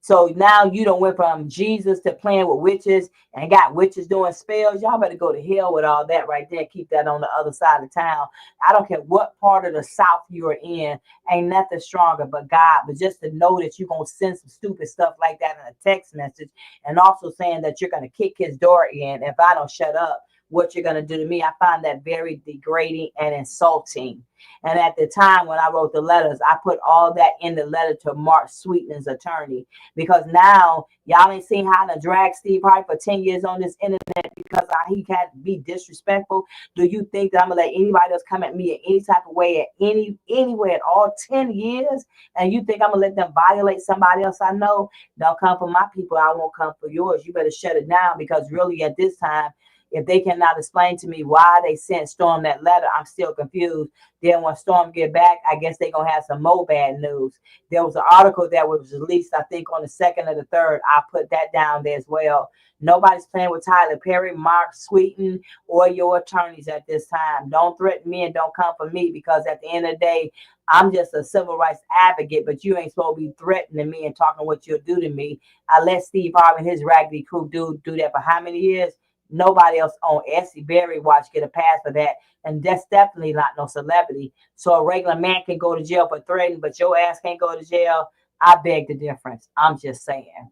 So now you done went from Jesus to playing with witches and got witches doing spells. Y'all better go to hell with all that right there. Keep that on the other side of town. I don't care what part of the South you're in. Ain't nothing stronger but God. But just to know that you're going to send some stupid stuff like that in a text message and also saying that you're going to kick his door in if I don't shut up, what you're going to do to me, I find that very degrading and insulting. And at the time when I wrote the letters, I put all that in the letter to Mark Swinton's attorney, because now y'all ain't seen how to drag Steve Harvey for 10 years on this internet because he can't be disrespectful. Do you think that I'm going to let anybody else come at me in any type of way at anywhere at all 10 years? And you think I'm going to let them violate somebody else I know? Don't come for my people. I won't come for yours. You better shut it down, because really at this time, if they cannot explain to me why they sent Storm that letter, I'm still confused. Then when Storm get back, I guess they're going to have some more bad news. There was an article that was released, I think, on the 2nd or the 3rd. I put that down there as well. Nobody's playing with Tyler Perry, Mark Swinton, or your attorneys at this time. Don't threaten me and don't come for me, because at the end of the day, I'm just a civil rights advocate, but you ain't supposed to be threatening me and talking what you'll do to me. I let Steve Harvey and his raggedy crew do that for how many years? Nobody else on Essie Berry Watch get a pass for that. And that's definitely not no celebrity. So a regular man can go to jail for threatening, but your ass can't go to jail. I beg the difference. I'm just saying.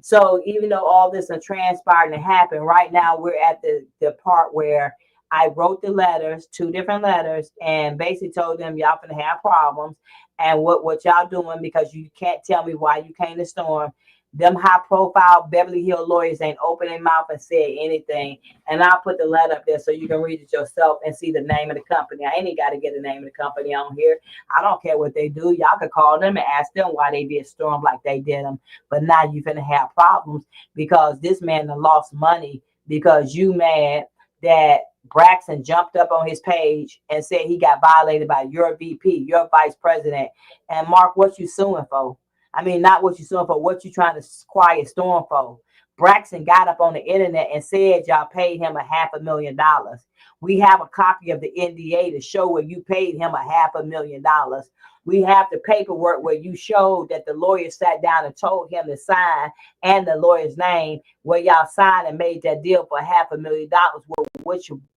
So even though all this is transpired and happened, right now we're at the part where I wrote the letters, 2 different letters, and basically told them y'all finna have problems. And what y'all doing, because you can't tell me why you came to Storm. Them high-profile Beverly Hills lawyers ain't opened their mouth and said anything. And I'll put the letter up there so you can read it yourself and see the name of the company. I ain't got to get the name of the company on here. I don't care what they do. Y'all could call them and ask them why they did Storm like they did them. But now you're going to have problems because this man done lost money because you mad that Braxton jumped up on his page and said he got violated by your VP, your vice president. And Mark, what you suing for? I mean, not what you're suing for, what you trying to quiet Storm for. Braxton got up on the internet and said y'all paid him $500,000. We have a copy of the NDA to show where you paid him $500,000. We have the paperwork where you showed that the lawyer sat down and told him to sign, and the lawyer's name, where y'all signed and made that deal for $500,000,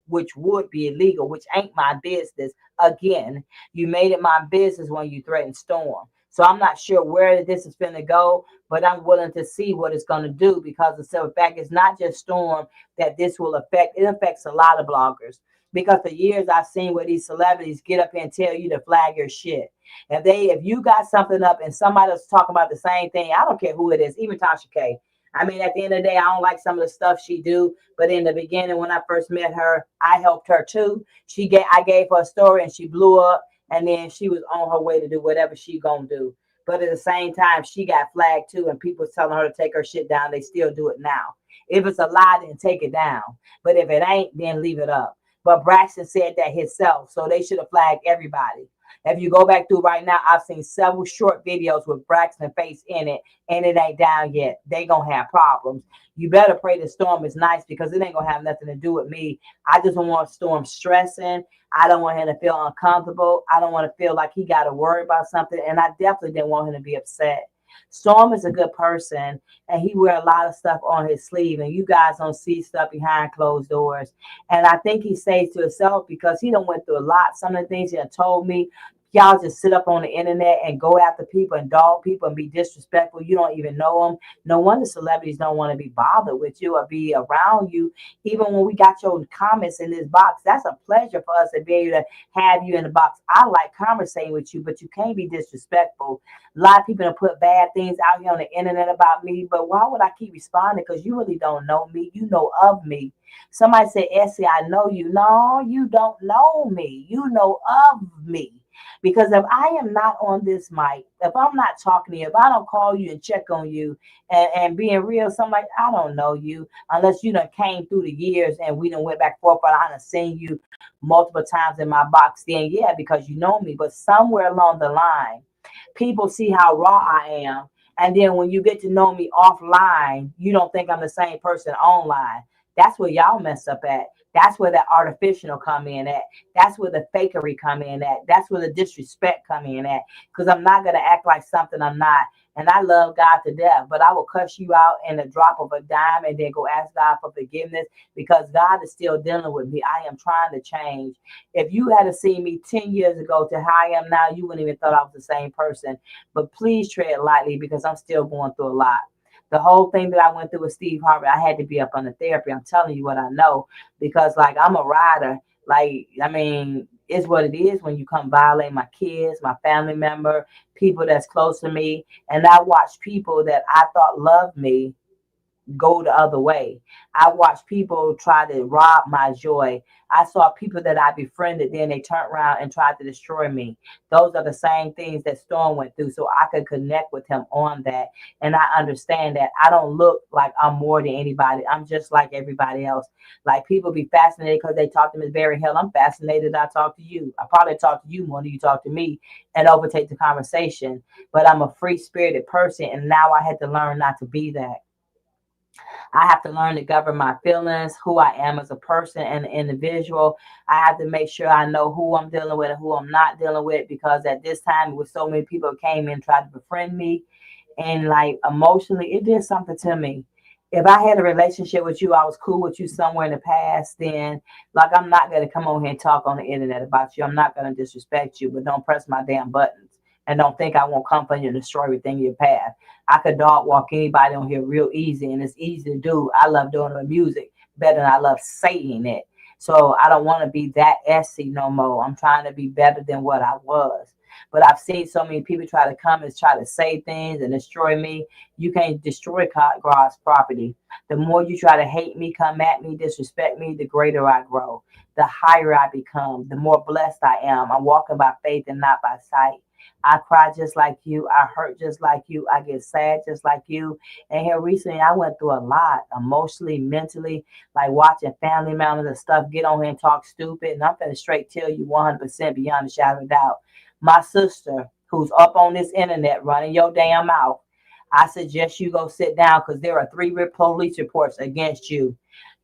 which would be illegal, which ain't my business. Again, you made it my business when you threatened Storm. So I'm not sure where this is going to go, but I'm willing to see what it's going to do, because the simple fact is not just Storm that this will affect. It affects a lot of bloggers, because for years I've seen where these celebrities get up and tell you to flag your shit. If you got something up and somebody else talking about the same thing, I don't care who it is, even Tasha K. I mean, at the end of the day, I don't like some of the stuff she do, but in the beginning, when I first met her, I helped her too. I gave her a story and she blew up. And then she was on her way to do whatever she gonna do. But at the same time, she got flagged too, and people telling her to take her shit down. They still do it now. If it's a lie, then take it down. But if it ain't, then leave it up. But Braxton said that himself, so they should have flagged everybody. If you go back through right now, I've seen several short videos with Braxton's face in it, and it ain't down yet. They gonna have problems. You better pray the Storm is nice, because it ain't gonna have nothing to do with me. I just don't want Storm stressing. I don't want him to feel uncomfortable. I don't want to feel like he got to worry about something. And I definitely didn't want him to be upset. Storm is a good person, and he wear a lot of stuff on his sleeve, and you guys don't see stuff behind closed doors. And I think he stays to himself because he done went through a lot. Some of the things he done told me, Y'all just sit up on the internet and go after people and dog people and be disrespectful. You don't even know them. No wonder celebrities don't want to be bothered with you or be around you. Even when we got your comments in this box, that's a pleasure for us to be able to have you in the box. I like conversating with you, but you can't be disrespectful. A lot of people have put bad things out here on the internet about me, but why would I keep responding? Because you really don't know me. You know of me. Somebody said, Essie, I know you. No, you don't know me. You know of me. Because if I am not on this mic, if I'm not talking to you, if I don't call you and check on you and being real, something like, I don't know you unless you done came through the years and we done went back and forth, but I done seen you multiple times in my box, then yeah, because you know me. But somewhere along the line, people see how raw I am. And then when you get to know me offline, you don't think I'm the same person online. That's where y'all mess up at. That's where the artificial come in at. That's where the fakery come in at. That's where the disrespect come in at. Because I'm not going to act like something I'm not. And I love God to death, but I will cuss you out in a drop of a dime and then go ask God for forgiveness because God is still dealing with me. I am trying to change. If you had seen me 10 years ago to how I am now, you wouldn't even thought I was the same person. But please tread lightly because I'm still going through a lot. The whole thing that I went through with Steve Harvey, I had to be up on the therapy. I'm telling you what I know because, like, I'm a rider. Like, I mean, it's what it is when you come violate my kids, my family member, people that's close to me. And I watch people that I thought loved me go the other way. I watched people try to rob my joy. I saw people that I befriended, then they turned around and tried to destroy me. Those are the same things that Storm went through. So I could connect with him on that. And I understand that I don't look like I'm more than anybody. I'm just like everybody else. Like people be fascinated because they talk to Miss Barry Hill. I'm fascinated I talk to you. I probably talk to you more than you talk to me and overtake the conversation. But I'm a free-spirited person. And now I had to learn not to be that. I have to learn to govern my feelings, who I am as a person and an individual. I have to make sure I know who I'm dealing with and who I'm not dealing with because at this time, with so many people came in and tried to befriend me and like emotionally, it did something to me. If I had a relationship with you, I was cool with you somewhere in the past, then like I'm not going to come on here and talk on the internet about you. I'm not going to disrespect you, but don't press my damn buttons. And don't think I won't come for you and destroy everything in your path. I could dog walk anybody on here real easy, and it's easy to do. I love doing the music better than I love saying it. So I don't want to be that Essie no more. I'm trying to be better than what I was. But I've seen so many people try to come and try to say things and destroy me. You can't destroy God's property. The more you try to hate me, come at me, disrespect me, the greater I grow. The higher I become, the more blessed I am. I'm walking by faith and not by sight. I cry just like you. I hurt just like you. I get sad just like you. And here recently, I went through a lot emotionally, mentally, like watching family members and stuff get on here and talk stupid. And I'm going to straight tell you 100% beyond a shadow of a doubt. My sister, who's up on this internet running your damn mouth, I suggest you go sit down because there are 3 police reports against you.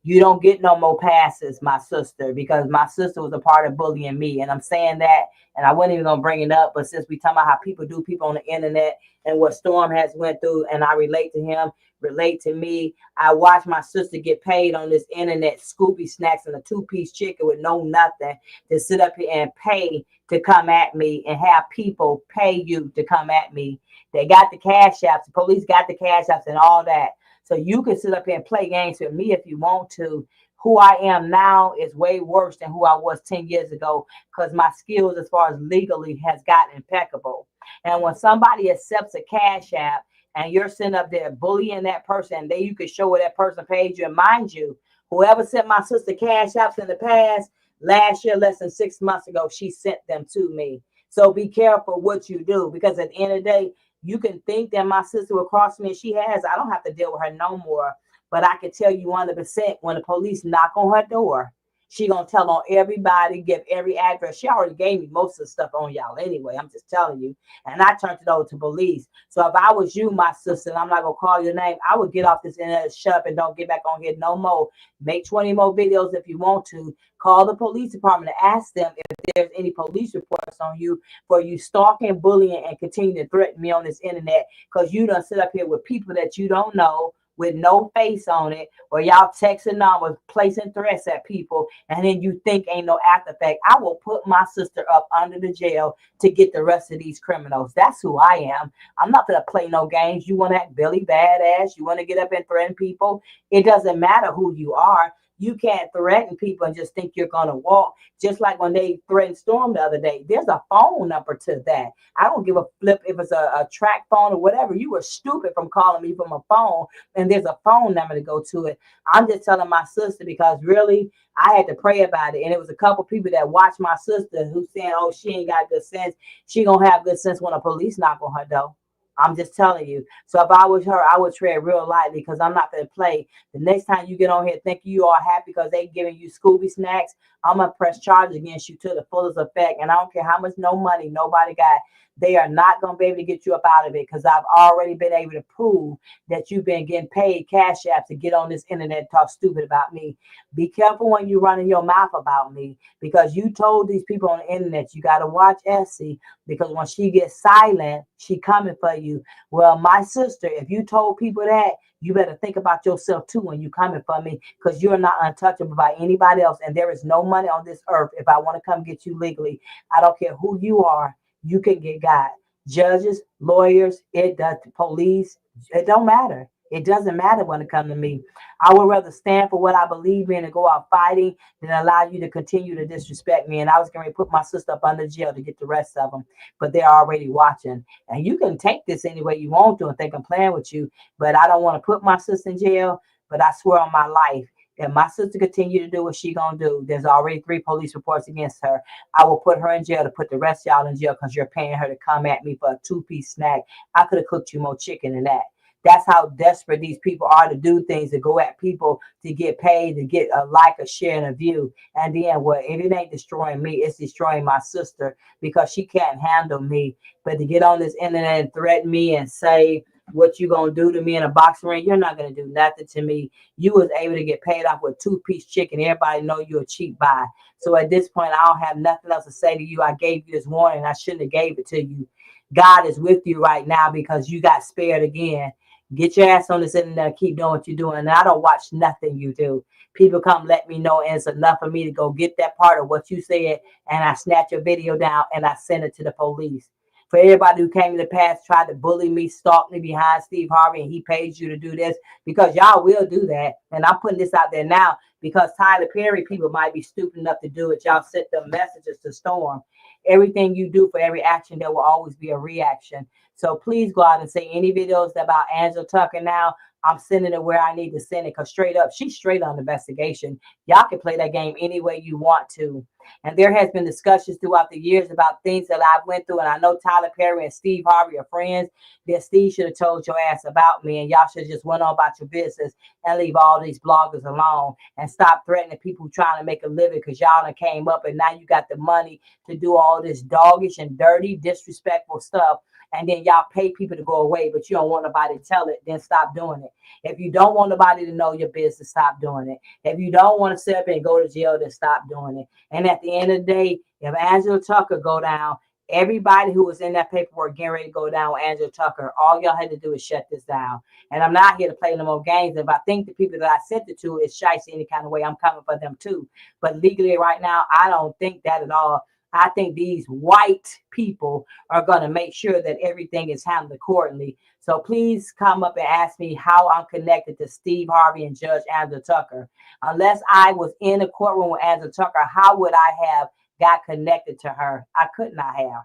You don't get no more passes, my sister, because my sister was a part of bullying me. And I'm saying that, and I wasn't even going to bring it up, but since we talking about how people do people on the internet and what Storm has went through, and I relate to him, relate to me. I watched my sister get paid on this internet, Scooby snacks and a 2-piece chicken with no nothing to sit up here and pay to come at me and have people pay you to come at me. They got the cash apps, the police got the cash apps and all that. So you can sit up here and play games with me if you want to. Who I am now is way worse than who I was 10 years ago because my skills as far as legally has gotten impeccable. And when somebody accepts a cash app and you're sitting up there bullying that person, then you can show where that person paid you. And mind you, whoever sent my sister cash apps in the past, last year, less than 6 months ago, she sent them to me. So be careful what you do because at the end of the day, you can think that my sister will cross me and she has. I don't have to deal with her no more. But I can tell you 100% when the police knock on her door, she going to tell on everybody, give every address. She already gave me most of the stuff on y'all anyway. I'm just telling you. And I turned it over to police. So if I was you, my sister, and I'm not going to call your name, I would get off this internet, shut up, and don't get back on here no more. Make 20 more videos if you want to. Call the police department and ask them if there's any police reports on you for you stalking, bullying, and continue to threaten me on this internet because you done sit up here with people that you don't know, with no face on it, or y'all texting numbers, placing threats at people, and then you think ain't no after effect, I will put my sister up under the jail to get the rest of these criminals. That's who I am. I'm not gonna play no games. You want to act Billy badass? You want to get up and threaten people? It doesn't matter who you are. You can't threaten people and just think you're going to walk. Just like when they threatened Storm the other day, there's a phone number to that. I don't give a flip if it's a track phone or whatever. You were stupid from calling me from a phone, and there's a phone number to go to it. I'm just telling my sister because really, I had to pray about it. And it was a couple people that watched my sister who saying, oh, she ain't got good sense. She going to have good sense when a police knock on her door. I'm just telling you. So if I was her, I would tread real lightly because I'm not going to play. The next time you get on here thinking you are happy because they giving you Scooby snacks, I'm going to press charges against you to the fullest effect. And I don't care how much no money nobody got. They are not going to be able to get you up out of it because I've already been able to prove that you've been getting paid cash apps to get on this internet and talk stupid about me. Be careful when you're running your mouth about me because you told these people on the internet you got to watch Essie because when she gets silent, she coming for you. Well, my sister, if you told people that, you better think about yourself too when you coming for me because you're not untouchable by anybody else. And there is no money on this earth if I want to come get you legally. I don't care who you are. You can get got. Judges, lawyers, it does, police, it don't matter. It doesn't matter when it comes to me. I would rather stand for what I believe in and go out fighting than allow you to continue to disrespect me. And I was going to put my sister up under jail to get the rest of them, but they're already watching. And you can take this any way you want to and think I'm playing with you, but I don't want to put my sister in jail, but I swear on my life, if my sister continue to do what she gonna do, there's already 3 police reports against her. I will put her in jail to put the rest of y'all in jail because you're paying her to come at me for a 2-piece snack. I could have cooked you more chicken than that. That's how desperate these people are to do things, to go at people, to get paid, to get a like, a share, and a view. And then what? If it ain't destroying me, it's destroying my sister because she can't handle me. But to get on this internet and threaten me and say what you gonna do to me in a boxing ring, you're not gonna do nothing to me. You was able to get paid off with 2-piece chicken. Everybody know you're a cheap buy. So at this point, I don't have nothing else to say to you. I gave you this warning. I shouldn't have gave it to you. God is with you right now because you got spared again. Get your ass on this internet and keep doing what you're doing. And I don't watch nothing you do. People come let me know, and it's enough for me to go get that part of what you said, and I snatch your video down and I send it to the police. For everybody who came in the past, tried to bully me, stalk me behind Steve Harvey, and he pays you to do this, because y'all will do that. And I'm putting this out there now because Tyler Perry people might be stupid enough to do it. Y'all sent them messages to Storm. Everything you do, for every action, there will always be a reaction. So please go out and say any videos about Angela Tucker now, I'm sending it where I need to send it, because straight up, she's straight on investigation. Y'all can play that game any way you want to. And there has been discussions throughout the years about things that I've went through. And I know Tyler Perry and Steve Harvey are friends. That Steve should have told your ass about me, and y'all should have just went on about your business and leave all these bloggers alone and stop threatening people trying to make a living, because y'all done came up and now you got the money to do all this doggish and dirty, disrespectful stuff. And then y'all pay people to go away, but you don't want nobody to tell it, then stop doing it. If you don't want nobody to know your business, stop doing it. If you don't want to sit up and go to jail, then stop doing it. And at the end of the day, if Angela Tucker go down, everybody who was in that paperwork getting ready to go down with Angela Tucker, all y'all had to do is shut this down. And I'm not here to play no more games. If I think the people that I sent it to is shicey any kind of way, I'm coming for them too. But legally right now, I don't think that at all. I think these white people are going to make sure that everything is handled accordingly. So please come up and ask me how I'm connected to Steve Harvey and Judge Angela Tucker. Unless I was in a courtroom with Angela Tucker, how would I have got connected to her? I could not have.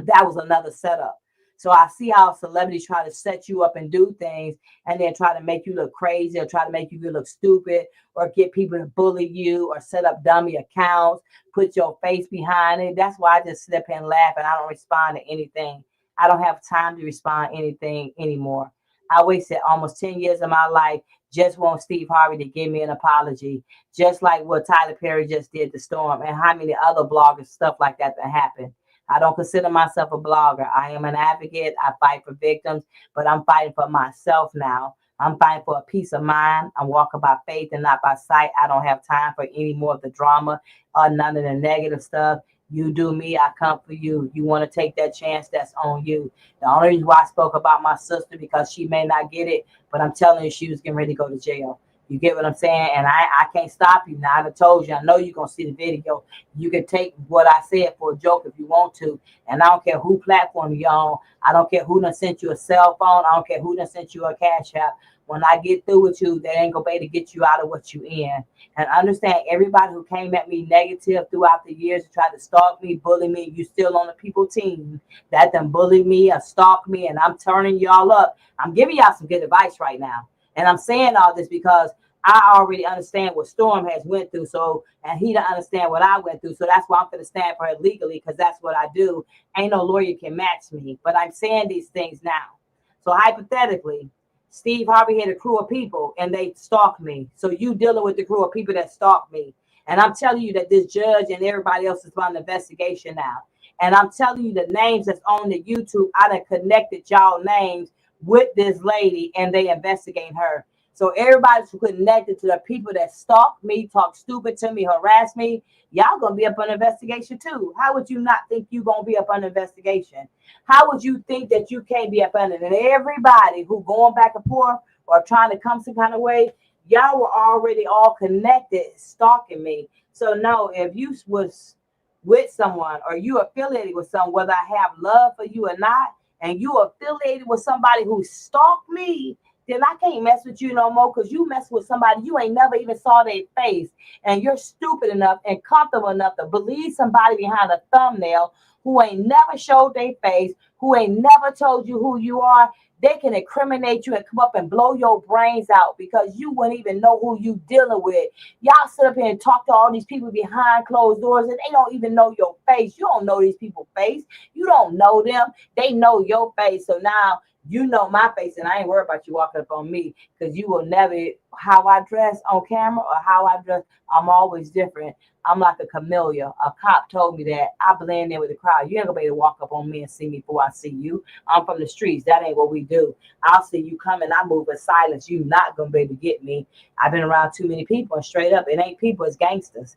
That was another setup. So I see how celebrities try to set you up and do things and then try to make you look crazy or try to make you look stupid or get people to bully you or set up dummy accounts, put your face behind it. That's why I just sit up and laugh and I don't respond to anything. I don't have time to respond to anything anymore. I wasted almost 10 years of my life just want Steve Harvey to give me an apology, just like what Tyler Perry just did to Storm and how many other bloggers, stuff like that happened. I don't consider myself a blogger. I am an advocate. I fight for victims, but I'm fighting for myself now. I'm fighting for a peace of mind. I'm walking by faith and not by sight. I don't have time for any more of the drama or none of the negative stuff. You do me, I come for you. You want to take that chance, that's on you. The only reason why I spoke about my sister, because she may not get it, but I'm telling you, she was getting ready to go to jail. You get what I'm saying? And I can't stop you now. I done told you, I know you're going to see the video. You can take what I said for a joke if you want to. And I don't care who platform you're on. I don't care who done sent you a cell phone. I don't care who done sent you a cash app. When I get through with you, they ain't going to be able to get you out of what you in. And understand, everybody who came at me negative throughout the years, tried to stalk me, bully me, you still on the people team that done bullied me or stalked me, and I'm turning y'all up. I'm giving y'all some good advice right now. And I'm saying all this because I already understand what Storm has went through. So, and he don't understand what I went through. So that's why I'm going to stand for her legally, because that's what I do. Ain't no lawyer can match me. But I'm saying these things now. So hypothetically, Steve Harvey had a crew of people and they stalked me. So you dealing with the crew of people that stalked me. And I'm telling you that this judge and everybody else is on the investigation now. And I'm telling you the names that's on the YouTube, I done connected y'all names with this lady and they investigating her. So everybody's connected to the people that stalk me, talk stupid to me, harass me. Y'all gonna be up on investigation too. How would you not think you gonna be up on investigation? How would you think that you can't be up under it? And everybody who going back and forth or trying to come some kind of way, y'all were already all connected, stalking me. So no, if you was with someone or you affiliated with someone, whether I have love for you or not, and you affiliated with somebody who stalked me, then I can't mess with you no more, because you mess with somebody you ain't never even saw their face, and you're stupid enough and comfortable enough to believe somebody behind a thumbnail who ain't never showed their face, who ain't never told you who you are. They can incriminate you and come up and blow your brains out because you wouldn't even know who you dealing with. Y'all sit up here and talk to all these people behind closed doors and they don't even know your face. You don't know these people's face. You don't know them. They know your face. So now you know my face, and I ain't worried about you walking up on me, because you will never, how I dress on camera or how I dress, I'm always different. I'm like a chameleon. A cop told me that. I blend in with the crowd. You ain't gonna be able to walk up on me and see me before I see you. I'm from the streets. That ain't what we do. I'll see you coming. I move in silence. You not gonna be able to get me. I've been around too many people, and straight up, it ain't people, it's gangsters.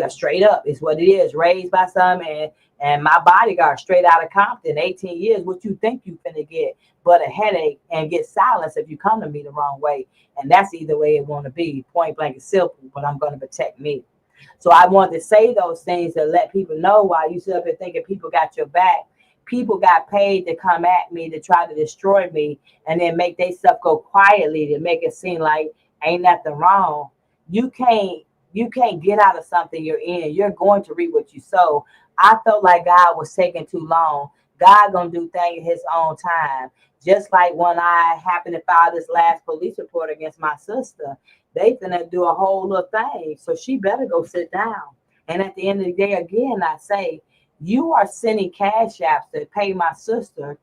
Straight up, it's what it is. Raised by some, and my bodyguard straight out of Compton, 18 years. What you think you finna get? But a headache and get silence if you come to me the wrong way. And that's either way it want to be. Point blank and simple, but I'm going to protect me. So I wanted to say those things to let people know, while you sit up here thinking people got your back. People got paid to come at me to try to destroy me and then make their stuff go quietly to make it seem like ain't nothing wrong. You can't get out of something you're in. You're going to reap what you sow. I felt like God was taking too long. God gonna do things in his own time. Just like when I happened to file this last police report against my sister, they finna do a whole little thing. So she better go sit down. And at the end of the day, again, I say, you are sending cash apps to pay my sister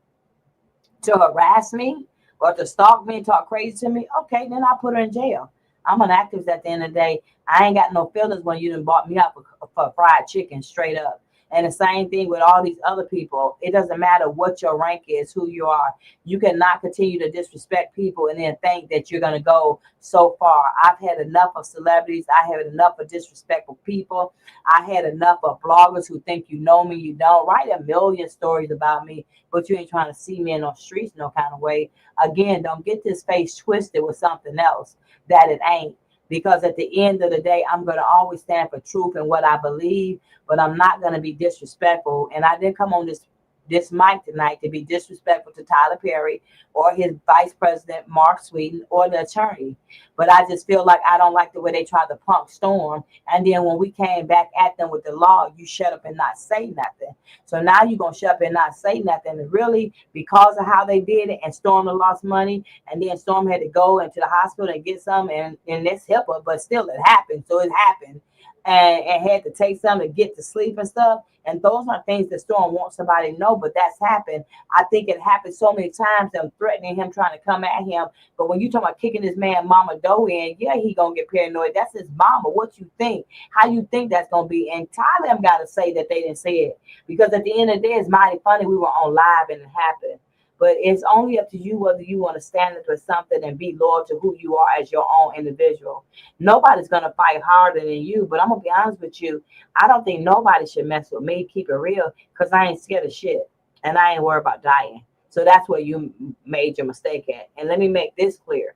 to harass me or to stalk me and talk crazy to me. Okay, then I'll put her in jail. I'm an activist at the end of the day. I ain't got no feelings when you done bought me up for fried chicken, straight up. And the same thing with all these other people. It doesn't matter what your rank is, who you are. You cannot continue to disrespect people and then think that you're going to go so far. I've had enough of celebrities. I had enough of disrespectful people. I had enough of bloggers who think you know me, you don't. Write a million stories about me, but you ain't trying to see me in those streets no kind of way. Again, don't get this face twisted with something else that it ain't. Because at the end of the day, I'm going to always stand for truth and what I believe, but I'm not going to be disrespectful. And I didn't come on this mic tonight to be disrespectful to Tyler Perry or his vice president, Mark Swinton, or the attorney. But I just feel like I don't like the way they tried to punk Storm. And then when we came back at them with the law, you shut up and not say nothing. So now you're going to shut up and not say nothing. And really, because of how they did it, and Storm lost money, and then Storm had to go into the hospital and get some, and that's HIPAA, but still it happened. So it happened. And had to take some to get to sleep and stuff. And those are things that Storm wants somebody to know, but that's happened. I think it happened so many times, them threatening him, trying to come at him. But when you talk about kicking this man Mama Doe in, yeah, he gonna get paranoid. That's his mama. What you think? How you think that's gonna be? And Tyler got to say that they didn't say it, because at the end of the day, it's mighty funny. We were on live and it happened. But it's only up to you whether you want to stand up for something and be loyal to who you are as your own individual. Nobody's going to fight harder than you. But I'm going to be honest with you. I don't think nobody should mess with me, keep it real, because I ain't scared of shit. And I ain't worried about dying. So that's where you made your mistake at. And let me make this clear.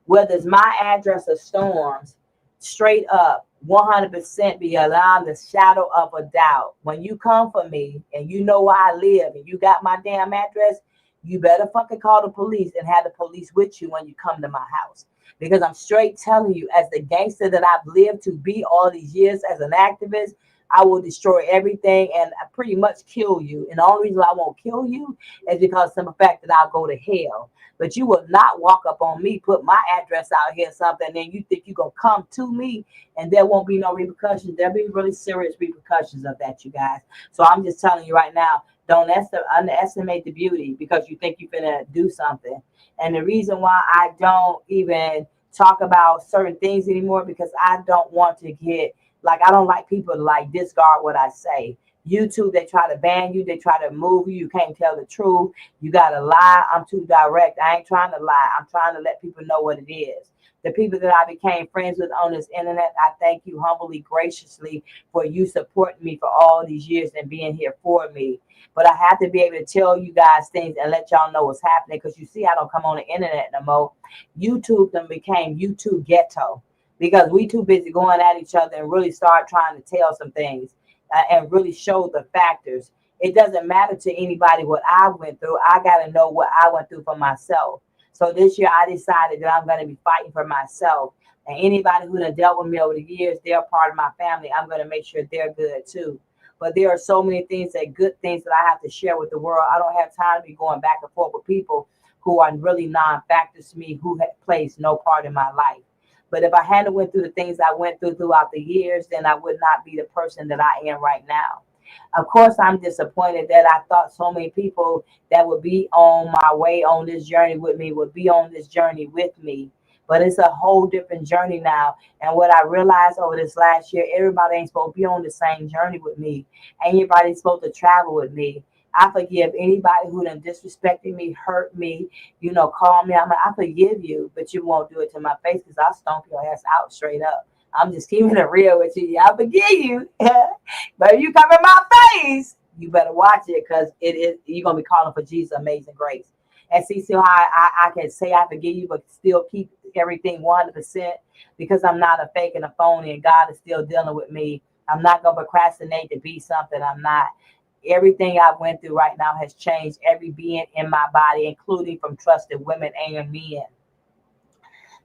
Whether it's my address or Storm's, straight up, 100% be allowed the shadow of a doubt. When you come for me and you know where I live and you got my damn address, you better fucking call the police and have the police with you when you come to my house. Because I'm straight telling you, as the gangster that I've lived to be all these years as an activist, I will destroy everything and pretty much kill you. And the only reason I won't kill you is because of the fact that I'll go to hell. But you will not walk up on me, put my address out here, something, and then you think you're going to come to me and there won't be no repercussions. There'll be really serious repercussions of that, you guys. So I'm just telling you right now, don't underestimate the beauty because you think you're going to do something. And the reason why I don't even talk about certain things anymore, because I don't want to get, like, I don't like people to like discard what I say. YouTube, they try to ban you. They try to move you. You can't tell the truth. You got to lie. I'm too direct. I ain't trying to lie. I'm trying to let people know what it is. The people that I became friends with on this internet, I thank you humbly, graciously for you supporting me for all these years and being here for me. But I have to be able to tell you guys things and let y'all know what's happening, because you see I don't come on the internet no more. YouTube then became YouTube ghetto because we too busy going at each other and really start trying to tell some things and really show the factors. It doesn't matter to anybody what I went through. I got to know what I went through for myself. So this year I decided that I'm going to be fighting for myself. And anybody who done dealt with me over the years, they're part of my family. I'm going to make sure they're good too. But there are so many things, that good things that I have to share with the world. I don't have time to be going back and forth with people who are really non-factors to me, who have placed no part in my life. But if I hadn't went through the things I went through throughout the years, then I would not be the person that I am right now. Of course, I'm disappointed that I thought so many people that would be on my way on this journey with me would be on this journey with me. But it's a whole different journey now. And what I realized over this last year, everybody ain't supposed to be on the same journey with me. Anybody's supposed to travel with me. I forgive anybody who done disrespected me, hurt me, call me. I forgive you, but you won't do it to my face, because I'll stomp your ass out straight up. I'm just keeping it real with you. I forgive you. But if you come in my face, you better watch it, because you're going to be calling for Jesus' amazing grace. And see how I can say I forgive you, but still keep everything 100%, because I'm not a fake and a phony, and God is still dealing with me. I'm not going to procrastinate to be something I'm not. Everything I went through right now has changed every being in my body, including from trusted women and men.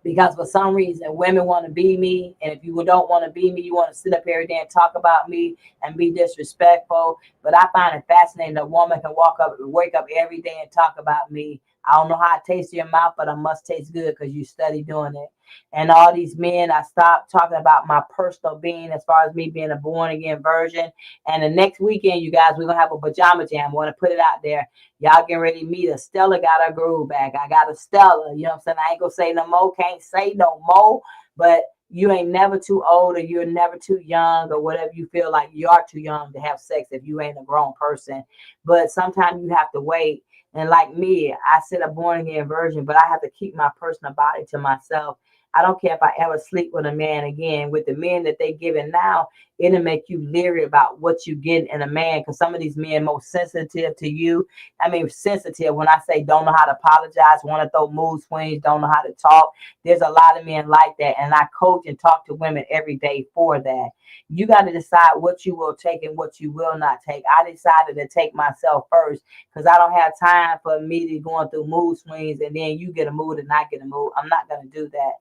Because for some reason, women want to be me. And if you don't want to be me, you want to sit up every day and talk about me and be disrespectful. But I find it fascinating that a woman can wake up every day and talk about me. I don't know how it tastes in your mouth, but it must taste good because you study doing it. And all these men, I stopped talking about my personal being as far as me being a born again virgin. And the next weekend, you guys, we're going to have a pajama jam. I want to put it out there. Y'all getting ready to meet us. Stella got her groove back. I got a Stella. You know what I'm saying? I ain't going to say no more. Can't say no more. But you ain't never too old, or you're never too young, or whatever you feel like you are too young to have sex if you ain't a grown person. But sometimes you have to wait. And like me, I said a born again virgin, but I have to keep my personal body to myself. I don't care if I ever sleep with a man again. With the men that they giving now, it'll make you leery about what you get in a man, because some of these men more sensitive to you. I mean, sensitive when I say don't know how to apologize, want to throw mood swings, don't know how to talk. There's a lot of men like that, and I coach and talk to women every day for that. You got to decide what you will take and what you will not take. I decided to take myself first, because I don't have time for me to going through mood swings and then you get a mood and I get a mood. I'm not going to do that.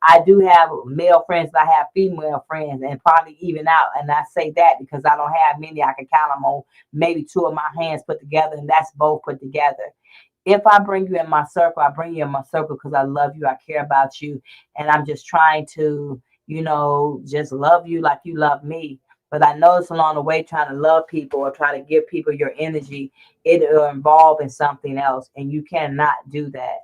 I do have male friends, and I have female friends, and probably even out. And I say that because I don't have many. I can count them on maybe two of my hands put together, and that's both put together. If I bring you in my circle, I bring you in my circle because I love you. I care about you. And I'm just trying to, just love you like you love me. But I notice along the way, trying to love people or try to give people your energy, it will involve in something else. And you cannot do that.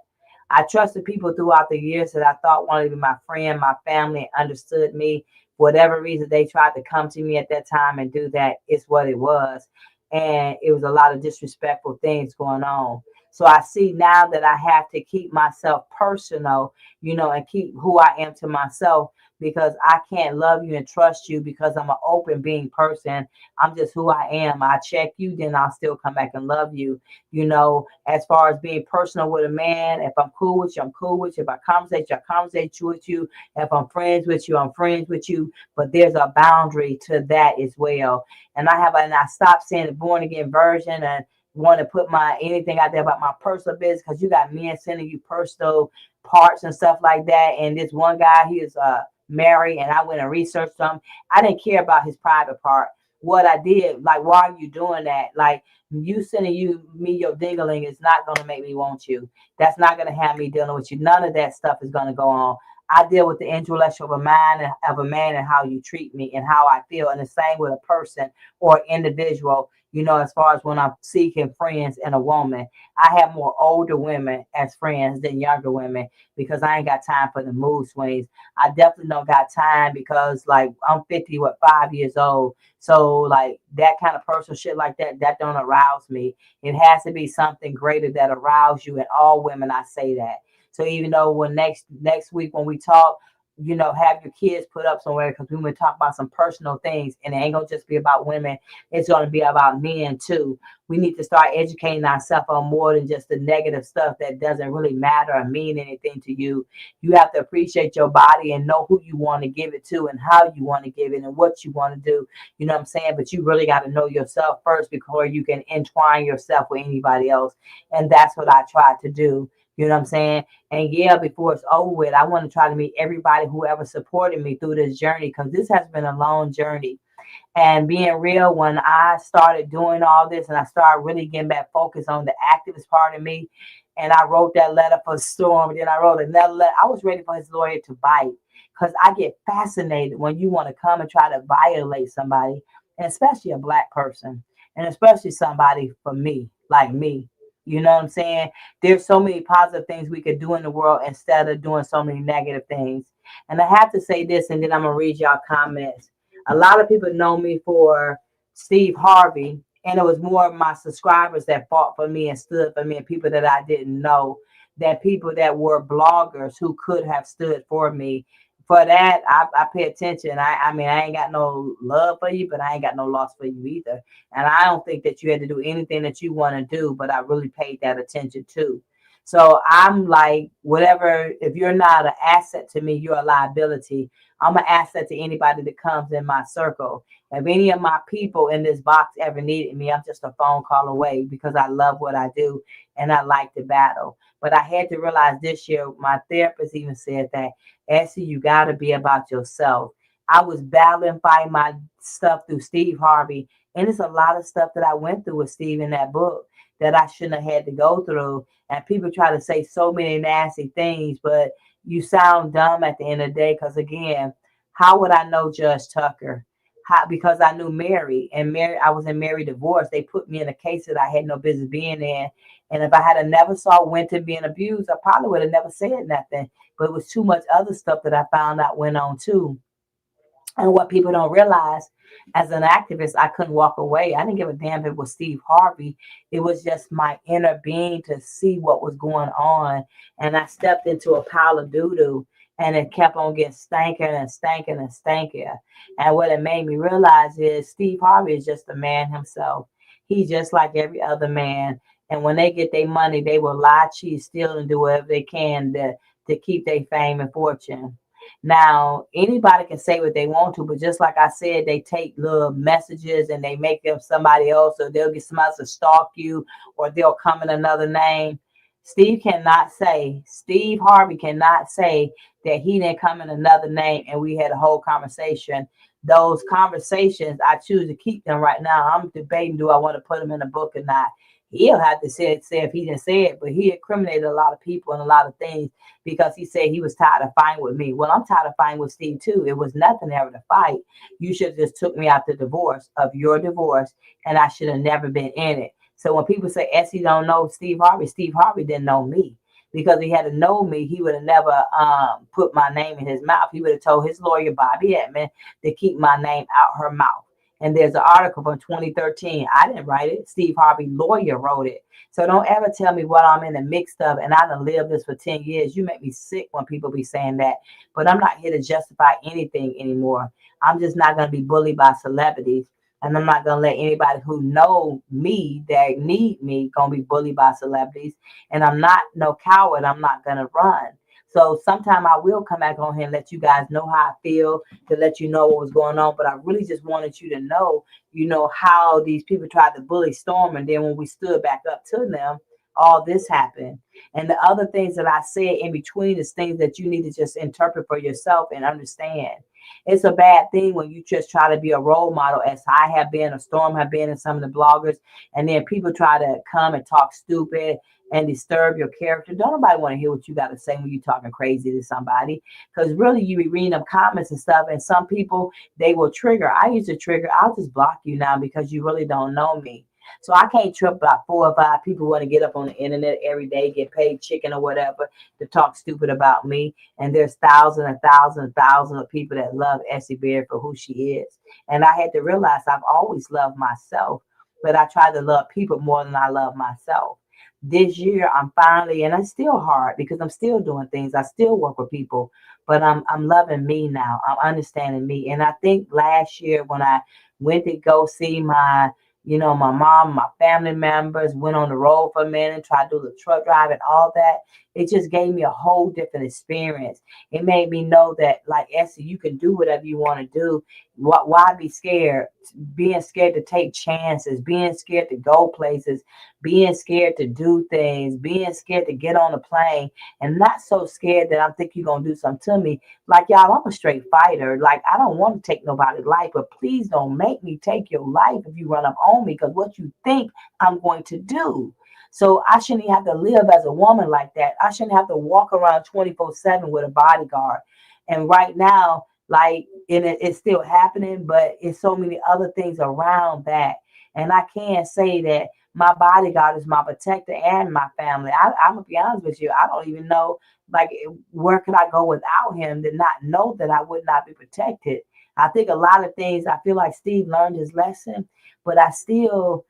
I trusted people throughout the years that I thought wanted to be my friend, my family, understood me. For whatever reason, they tried to come to me at that time and do that. It's what it was. And it was a lot of disrespectful things going on. So I see now that I have to keep myself personal, and keep who I am to myself, because I can't love you and trust you because I'm an open being person. I'm just who I am. I check you, then I'll still come back and love you. As far as being personal with a man, if I'm cool with you, I'm cool with you. If I conversate with you. If I'm friends with you, I'm friends with you. But there's a boundary to that as well. And I stopped saying the born again version and want to put anything out there about my personal business, because you got men sending you personal parts and stuff like that. And this one guy, he is married, and I went and researched him. I didn't care about his private part. What I did, like, why are you doing that? Like, you sending me your dingling is not going to make me want you. That's not going to have me dealing with you. None of that stuff is going to go on. I deal with the intellectual of a man and how you treat me and how I feel. And the same with a person or individual, as far as when I'm seeking friends in a woman. I have more older women as friends than younger women because I ain't got time for the mood swings. I definitely don't got time because, like, I'm 5 years old. So, like, that kind of personal shit like that don't arouse me. It has to be something greater that arouse you. And all women, I say that. So even though when next week when we talk, have your kids put up somewhere, because we want to talk about some personal things, and it ain't gonna just be about women. It's gonna be about men too. We need to start educating ourselves on more than just the negative stuff that doesn't really matter or mean anything to you. You have to appreciate your body and know who you want to give it to and how you want to give it and what you want to do. You know what I'm saying? But you really got to know yourself first before you can entwine yourself with anybody else. And that's what I tried to do. You know what I'm saying? And yeah, before it's over with, I want to try to meet everybody who ever supported me through this journey, because this has been a long journey. And being real, when I started doing all this and I started really getting back focused on the activist part of me, and I wrote that letter for Storm, and then I wrote another letter, I was ready for his lawyer to bite, because I get fascinated when you want to come and try to violate somebody, and especially a Black person, and especially somebody for me, like me. You know what I'm saying? There's so many positive things we could do in the world instead of doing so many negative things. And I have to say this, and then I'm going to read y'all comments. A lot of people know me for Steve Harvey, and it was more of my subscribers that fought for me and stood for me, and people that I didn't know, than people that were bloggers who could have stood for me. For that, I pay attention. I mean, I ain't got no love for you, but I ain't got no loss for you either. And I don't think that you had to do anything that you want to do, but I really paid that attention too. So I'm like, whatever, if you're not an asset to me, you're a liability. I'm an asset to anybody that comes in my circle. If any of my people in this box ever needed me, I'm just a phone call away, because I love what I do and I like to battle. But I had to realize this year, my therapist even said that, Essie, you got to be about yourself. I was battling, fighting my stuff through Steve Harvey. And it's a lot of stuff that I went through with Steve in that book that I shouldn't have had to go through. And people try to say so many nasty things, but you sound dumb at the end of the day. Because again, how would I know Judge Tucker? Because I knew Mary, and I was in Mary divorce. They put me in a case that I had no business being in. And if I had never saw Winton being abused, I probably would have never said nothing. But it was too much other stuff that I found out went on too. And what people don't realize, as an activist, I couldn't walk away. I didn't give a damn if it was Steve Harvey. It was just my inner being to see what was going on. And I stepped into a pile of doo-doo, and it kept on getting stanker and stanker and stanker. And what it made me realize is Steve Harvey is just a man himself. He's just like every other man. And when they get their money, they will lie, cheat, steal, and do whatever they can to keep their fame and fortune. Now, anybody can say what they want to, but just like I said, they take little messages and they make them somebody else, or they'll get somebody to stalk you, or they'll come in another name. Steve Harvey cannot say that he didn't come in another name and we had a whole conversation. Those conversations, I choose to keep them right now. I'm debating, do I want to put them in a book or not? He'll have to say if he didn't say it, but he incriminated a lot of people and a lot of things because he said he was tired of fighting with me. Well, I'm tired of fighting with Steve too. It was nothing ever to fight. You should have just took me out of your divorce, and I should have never been in it. So when people say Essie don't know Steve Harvey didn't know me. Because he had to know me, he would have never put my name in his mouth. He would have told his lawyer, Bobby Edmond, to keep my name out her mouth. And there's an article from 2013. I didn't write it. Steve Harvey, lawyer, wrote it. So don't ever tell me what I'm in the mix of. And I done lived this for 10 years. You make me sick when people be saying that. But I'm not here to justify anything anymore. I'm just not going to be bullied by celebrities. And I'm not going to let anybody who know me, that need me, going to be bullied by celebrities. And I'm not no coward. I'm not going to run. So sometime I will come back on here and let you guys know how I feel, to let you know what was going on. But I really just wanted you to know, how these people tried to bully Storm. And then when we stood back up to them, all this happened. And the other things that I said in between is things that you need to just interpret for yourself and understand. It's a bad thing when you just try to be a role model, as I have been, or Storm have been, and some of the bloggers, and then people try to come and talk stupid and disturb your character. Don't nobody want to hear what you got to say when you're talking crazy to somebody, because really you be reading them comments and stuff, and some people, they will trigger. I used to trigger. I'll just block you now because you really don't know me. So I can't trip about 4 or 5 people who want to get up on the internet every day, get paid chicken or whatever, to talk stupid about me. And there's thousands and thousands and thousands of people that love Essie Beard for who she is. And I had to realize I've always loved myself, but I try to love people more than I love myself. This year, I'm finally, and it's still hard because I'm still doing things. I still work with people, but I'm loving me now. I'm understanding me. And I think last year when I went to go see my mom, my family members, went on the road for a minute, tried to do the truck drive and all that. It just gave me a whole different experience. It made me know that, like, Essie, you can do whatever you want to do. Why be scared? Being scared to take chances, being scared to go places, being scared to do things, being scared to get on a plane, and not so scared that I think you're going to do something to me. Like, y'all, I'm a straight fighter. Like, I don't want to take nobody's life, but please don't make me take your life if you run up on me, because what you think I'm going to do. So I shouldn't have to live as a woman like that. I shouldn't have to walk around 24/7 with a bodyguard. And right now, like, it's still happening, but it's so many other things around that. And I can't say that my bodyguard is my protector and my family. I'm going to be honest with you. I don't even know, like, where could I go without him to not know that I would not be protected. I think a lot of things, I feel like Steve learned his lesson, but I still,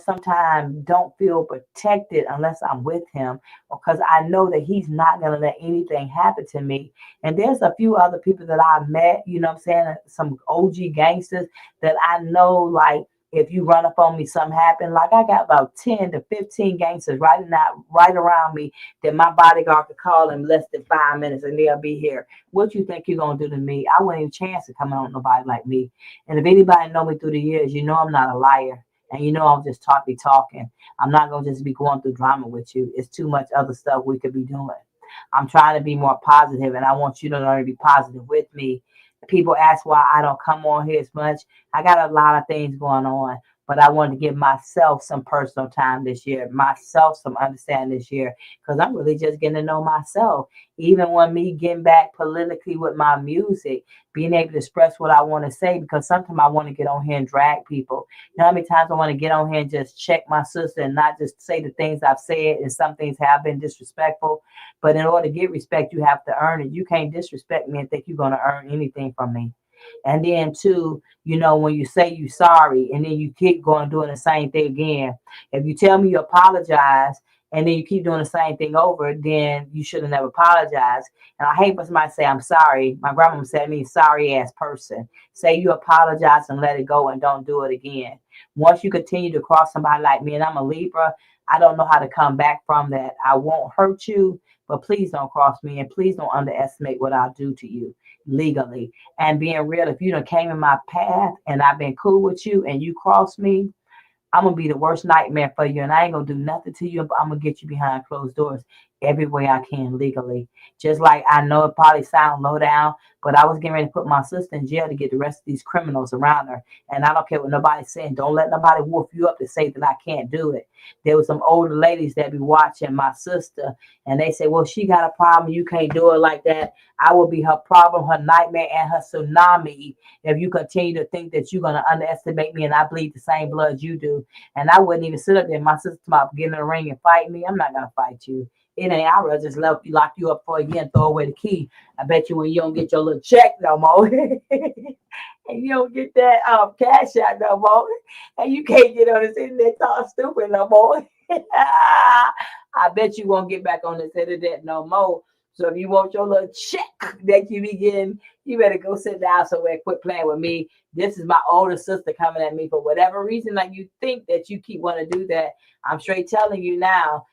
sometimes don't feel protected unless I'm with him, because I know that he's not going to let anything happen to me. And there's a few other people that I met, some OG gangsters that I know, like, if you run up on me, something happen. Like, I got about 10 to 15 gangsters right around me that my bodyguard could call in less than 5 minutes and they'll be here. What you think you're going to do to me? I wouldn't even chance to come on nobody like me. And if anybody know me through the years, I'm not a liar. And I'm just talking. I'm not going to just be going through drama with you. It's too much other stuff we could be doing. I'm trying to be more positive, and I want you to learn to be positive with me. People ask why I don't come on here as much. I got a lot of things going on, but I wanted to give myself some personal time this year, myself some understanding this year, because I'm really just getting to know myself. Even when me getting back politically with my music, being able to express what I want to say, because sometimes I want to get on here and drag people. You know how many times I want to get on here and just check my sister and not just say the things I've said, and some things have been disrespectful. But in order to get respect, you have to earn it. You can't disrespect me and think you're going to earn anything from me. And then too, when you say you're sorry and then you keep going doing the same thing again, if you tell me you apologize and then you keep doing the same thing over, then you should have never apologized. And I hate when somebody say I'm sorry. My grandma said, I mean, sorry ass person. Say you apologize and let it go and don't do it again. Once you continue to cross somebody like me, and I'm a Libra, I don't know how to come back from that. I won't hurt you, but please don't cross me, and please don't underestimate what I'll do to you legally. And being real, if you done came in my path and I've been cool with you and you cross me, I'm going to be the worst nightmare for you, and I ain't going to do nothing to you, but I'm going to get you behind closed doors every way I can legally. Just like, I know it probably sounds low down, but I was getting ready to put my sister in jail to get the rest of these criminals around her. And I don't care what nobody's saying. Don't let nobody wolf you up to say that I can't do it. There was some older ladies that be watching my sister, and they say, well, she got a problem. You can't do it like that. I will be her problem, her nightmare, and her tsunami if you continue to think that you're going to underestimate me and I bleed the same blood you do. And I wouldn't even sit up there. My sister about getting in the ring and fight me. I'm not going to fight you. It ain't. I'd rather just lock you up for a year and throw away the key. I bet you when you don't get your little check no more. and you don't get that cash out no more, and you can't get on this internet talk stupid no more. I bet you won't get back on this internet no more. So if you want your little check that you be getting, you better go sit down somewhere, quit playing with me. This is my older sister coming at me for whatever reason. Like you think that you keep wanting to do that. I'm straight telling you now,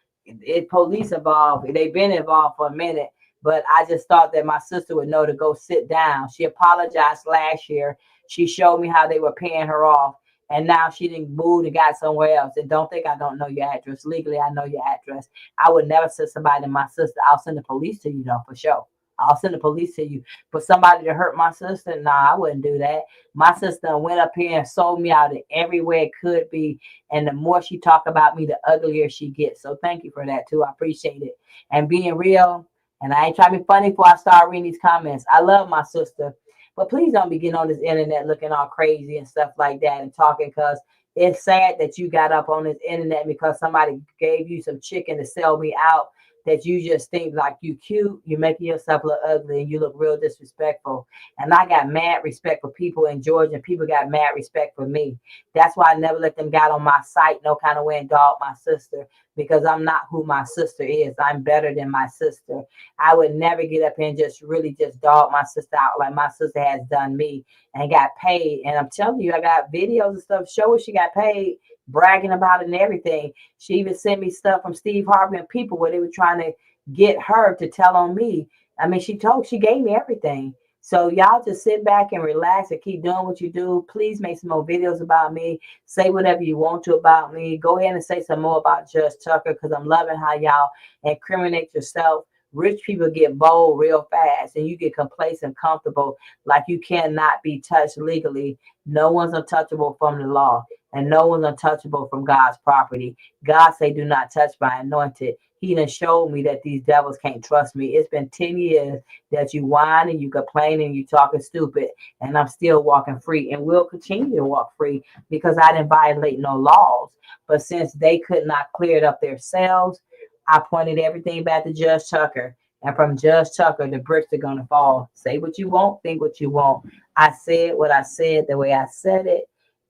police involved. They've been involved for a minute. But I just thought that my sister would know to go sit down. She apologized last year. She showed me how they were paying her off. And now she didn't move and got somewhere else. And don't think I don't know your address. Legally, I know your address. I would never send somebody to my sister. I'll send the police to you, though, for sure. I'll send the police to you. But somebody to hurt my sister, nah, I wouldn't do that. My sister went up here and sold me out in every way it could be. And the more she talk about me, the uglier she gets. So thank you for that, too. I appreciate it. And being real, and I ain't trying to be funny before I start reading these comments. I love my sister. But please don't be getting on this internet looking all crazy and stuff like that and talking, because it's sad that you got up on this internet because somebody gave you some chicken to sell me out, that you just think like you cute, you're making yourself look ugly, and you look real disrespectful. And I got mad respect for people in Georgia, and people got mad respect for me. That's why I never let them get on my site no kind of way and dog my sister, because I'm not who my sister is. I'm better than my sister. I would never get up here and just really just dog my sister out like my sister has done me and got paid. And I'm telling you, I got videos and stuff show her she got paid, bragging about it and everything. She even sent me stuff from Steve Harvey and people where they were trying to get her to tell on me. I mean, she gave me everything. So y'all just sit back and relax and keep doing what you do. Please make some more videos about me. Say whatever you want to about me. Go ahead and say some more about Judge Tucker, because I'm loving how y'all incriminate yourself. Rich people get bold real fast, and you get complacent, comfortable, like you cannot be touched legally. No one's untouchable from the law, and no one's untouchable from God's property. God say, do not touch my anointed. He done showed me that these devils can't trust me. It's been 10 years that you whine and you complain and you talking stupid, and I'm still walking free and will continue to walk free because I didn't violate no laws. But since they could not clear it up themselves, I pointed everything back to Judge Tucker. And from Judge Tucker, the bricks are going to fall. Say what you want, think what you want. I said what I said the way I said it,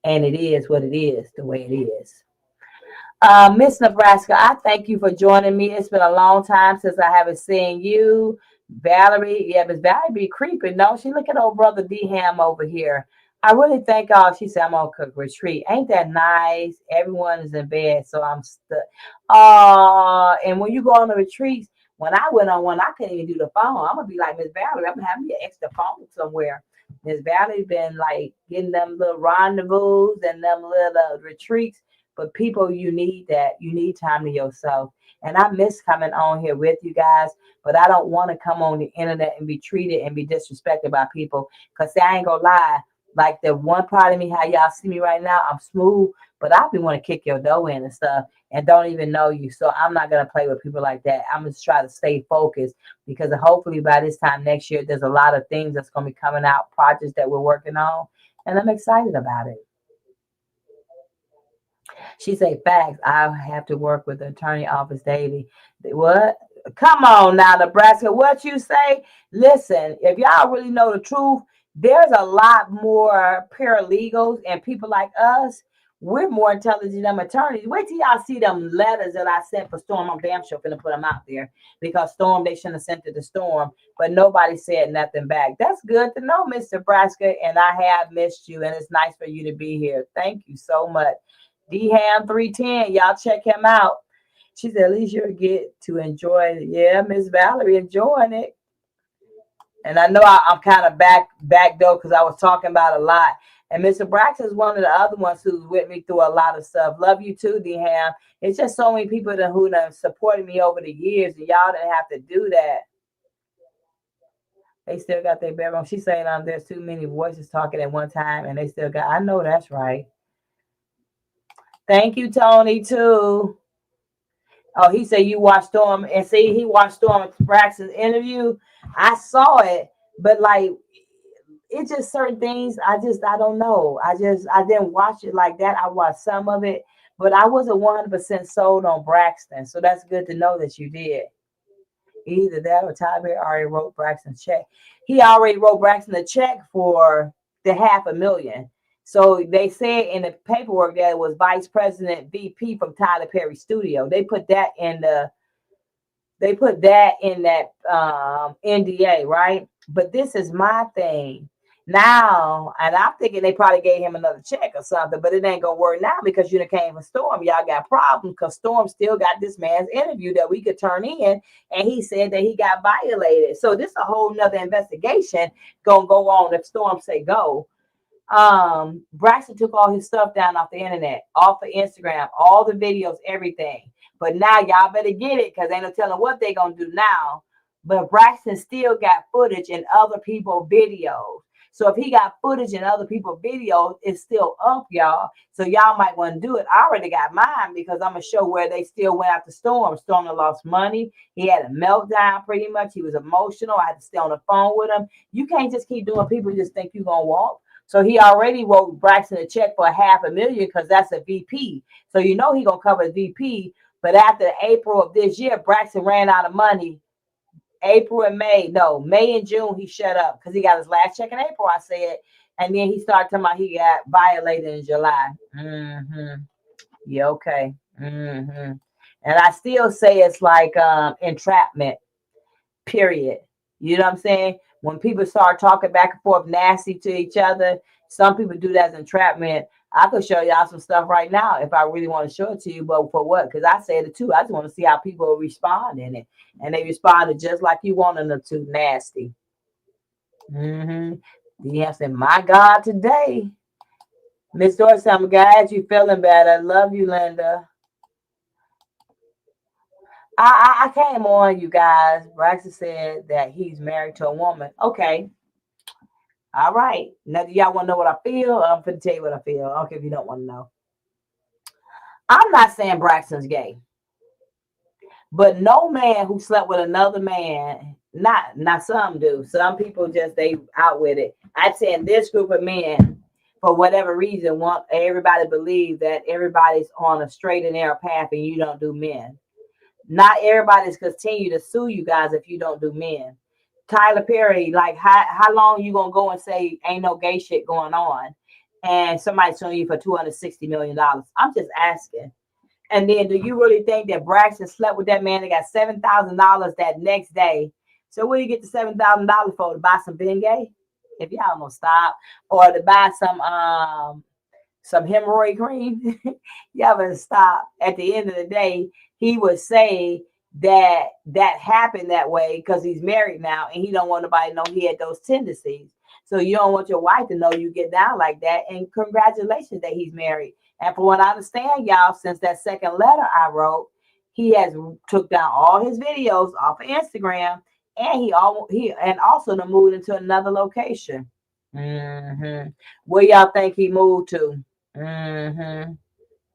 and it is what it is the way it is. Miss Nebraska, I thank you for joining me. It's been a long time since I haven't seen you. Valerie, yeah, Miss Valerie be creeping. No, she look at old brother D Ham over here. I really thank y'all. She said, I'm on cook retreat. Ain't that nice? Everyone is in bed, so I'm stuck. And when you go on the retreats, when I went on one, I couldn't even do the phone. I'm gonna be like Miss Valerie. I'm gonna have me an extra phone somewhere. Miss Valerie been like getting them little rendezvous and them little retreats. But people, you need that. You need time to yourself. And I miss coming on here with you guys, but I don't want to come on the internet and be treated and be disrespected by people. Because I ain't gonna lie, like the one part of me, how y'all see me right now, I'm smooth, but I be want to kick your dough in and stuff and don't even know you. So I'm not gonna play with people like that. I'm just try to stay focused, because hopefully by this time next year, there's a lot of things that's gonna be coming out, projects that we're working on, and I'm excited about it. She say, facts. I have to work with the attorney office daily. What? Come on now, Nebraska. What you say? Listen, if y'all really know the truth, there's a lot more paralegals and people like us. We're more intelligent than them attorneys. Wait till y'all see them letters that I sent for Storm. I'm damn sure gonna put them out there, because Storm, they shouldn't have sent it to Storm, but nobody said nothing back. That's good to know, Miss Nebraska, and I have missed you, and it's nice for you to be here. Thank you so much. D-Ham 310, y'all check him out. She said, at least you'll get to enjoy it. Yeah, Miss Valerie enjoying it. And I know I'm kind of back though, because I was talking about a lot. And Mr. Braxton is one of the other ones who's with me through a lot of stuff. Love you too, D-Ham. It's just so many people who have supported me over the years, and y'all didn't have to do that. They still got their bedroom. She's saying there's too many voices talking at one time, and they still got, I know that's right. Thank you, Tony, too. Oh, he said you watched Storm, and see, he watched Storm Braxton's interview. I saw it, but like, it's just certain things. I don't know. I didn't watch it like that. I watched some of it, but I wasn't 100% sold on Braxton. So that's good to know that you did. Either that or Tyler already wrote Braxton's check. He already wrote Braxton a check for the $500,000. So they said in the paperwork that it was Vice President VP from Tyler Perry Studio. They put that in that NDA, right? But this is my thing now, and I'm thinking they probably gave him another check or something, but it ain't gonna work now because you done came for Storm. Y'all got problems because Storm still got this man's interview that we could turn in, and he said that he got violated. So this is a whole nother investigation gonna go on if Storm say go. Braxton took all his stuff down off the internet, off of Instagram, all the videos, everything. But now y'all better get it because ain't no telling what they gonna do now. But Braxton still got footage in other people's videos. So if he got footage in other people's videos, it's still up, y'all. So y'all might want to do it. I already got mine because I'm gonna show where they still went after Storm. Storm lost money. He had a meltdown pretty much. He was emotional. I had to stay on the phone with him. You can't just keep doing people just think you're gonna walk. So he already wrote Braxton a check for $500,000 because that's a VP. So you know he gonna cover the VP. But after April of this year, Braxton ran out of money. April and May and June, he shut up because he got his last check in April, I said. And then he started talking about he got violated in July. Yeah, okay. And I still say it's like entrapment, period. You know what I'm saying? When people start talking back and forth nasty to each other, some people do that as entrapment. I could show y'all some stuff right now if I really want to show it to you, but for what? Because I said it too. I just want to see how people respond in it. And they responded just like you wanted them to, nasty. You have said, my God, today. Miss Dorsey, I'm glad you feeling better. Love you, Linda. I came on, you guys. Braxton said that he's married to a woman. Okay. All right. Now, do y'all want to know what I feel? I'm going to tell you what I feel. Okay, if you don't want to know. I'm not saying Braxton's gay. But no man who slept with another man, not some do. Some people just, they out with it. I'd say in this group of men, for whatever reason, want everybody to believe that everybody's on a straight and narrow path and you don't do men. Not everybody's continue to sue you guys if you don't do men. Tyler Perry, like how long you gonna go and say ain't no gay shit going on, and somebody's suing you for $260 million? I'm just asking. And then, do you really think that Braxton slept with that man that got $7,000 that next day? So what do you get the $7,000 for? To buy some Bengay? If y'all don't stop, or to buy some hemorrhoid cream? Y'all better stop. At the end of the day, he would say that happened that way because he's married now and he don't want nobody to know he had those tendencies. So you don't want your wife to know you get down like that. And congratulations that he's married. And for what I understand, y'all, since that second letter I wrote, he has took down all his videos off of Instagram, and he also moved into another location. Where y'all think he moved to?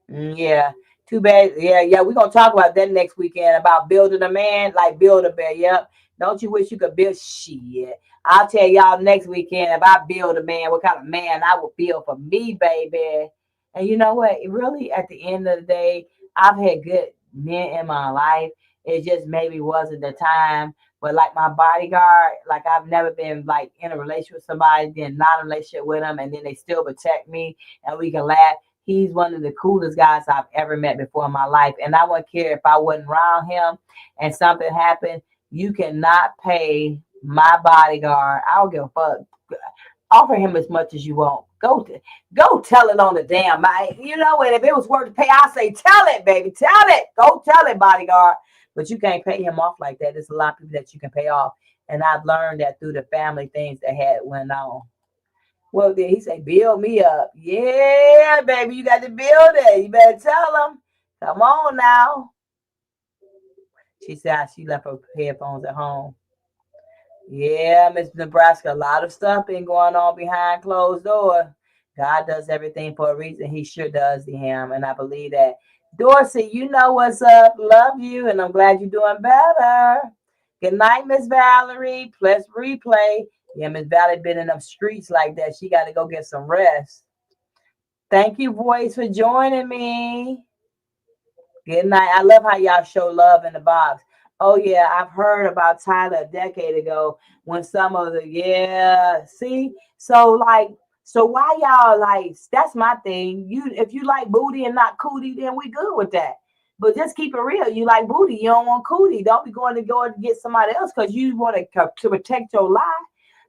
Yeah. Too bad. Yeah. We're gonna talk about that next weekend about building a man, like build a bear. Yep. Don't you wish you could build shit? I'll tell y'all next weekend if I build a man, what kind of man I would build for me, baby. And you know what? Really, at the end of the day, I've had good men in my life. It just maybe wasn't the time. But like my bodyguard, like I've never been like in a relationship with somebody, then not in a relationship with them, and then they still protect me and we can laugh. He's one of the coolest guys I've ever met before in my life. And I wouldn't care if I wasn't around him and something happened. You cannot pay my bodyguard. I don't give a fuck. Offer him as much as you want. Go tell it on the damn mic. You know what? If it was worth to pay, I say tell it, baby. Tell it. Go tell it, bodyguard. But you can't pay him off like that. There's a lot of people that you can pay off. And I've learned that through the family things that had went on. Well, then he said, build me up. Yeah, baby, you got to build it. You better tell him. Come on now. She said she left her headphones at home. Yeah, Miss Nebraska, a lot of stuff been going on behind closed doors. God does everything for a reason. He sure does to him, and I believe that. Dorsey, you know what's up. Love you, and I'm glad you're doing better. Good night, Miss Valerie. Plus replay. Yeah, Miss Valerie been in them streets like that. She got to go get some rest. Thank you, boys, for joining me. Good night. I love how y'all show love in the box. Oh, yeah, I've heard about Tyler a decade ago when some of the, see? So, like, So why y'all like, that's my thing. If you like booty and not cootie, then we good with that. But just keep it real. You like booty, you don't want cootie. Don't be going to go and get somebody else because you want to protect your life.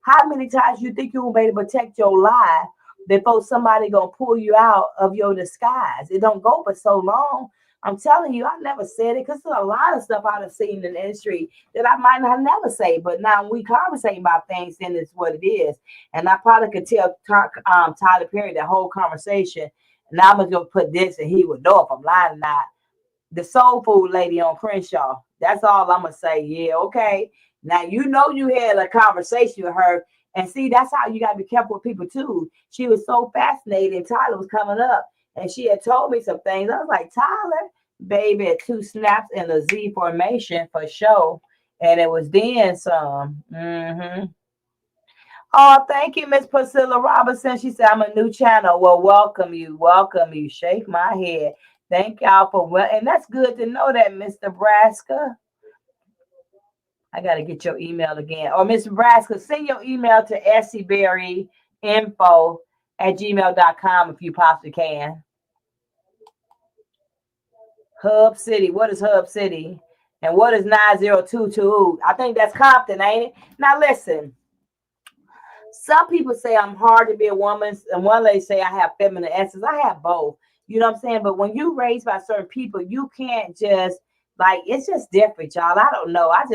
How many times you think you will be able to protect your life before somebody gonna pull you out of your disguise? It don't go for so long. I'm telling you, I never said it because there's a lot of stuff I've seen in the industry that I might not never say. But now we conversate about things, then it's what it is. And I probably could tell Tyler Perry the whole conversation. And I'm gonna put this, and he would know if I'm lying or not. The soul food lady on Crenshaw. That's all I'm gonna say. Yeah, okay. Now you know you had a conversation with her, and see that's how you gotta be careful with people too. She was so fascinated. Tyler was coming up. And she had told me some things. I was like, Tyler, baby, at 2 snaps in the Z formation for sure. And it was then some. Oh, thank you, Miss Priscilla Robinson. She said, I'm a new channel. Well, welcome you. Welcome you. Shake my head. Thank y'all for and that's good to know that, Miss Nebraska. I got to get your email again. Or Miss Nebraska, send your email to essieberryinfo@gmail.com if you possibly can. Hub City. What is Hub City? And what is 9022? I think that's Compton, ain't it? Now listen. Some people say I'm hard to be a woman, and one lady say I have feminine essence. I have both. You know what I'm saying? But when you raised by certain people, you can't just it's just different, y'all. I don't know. I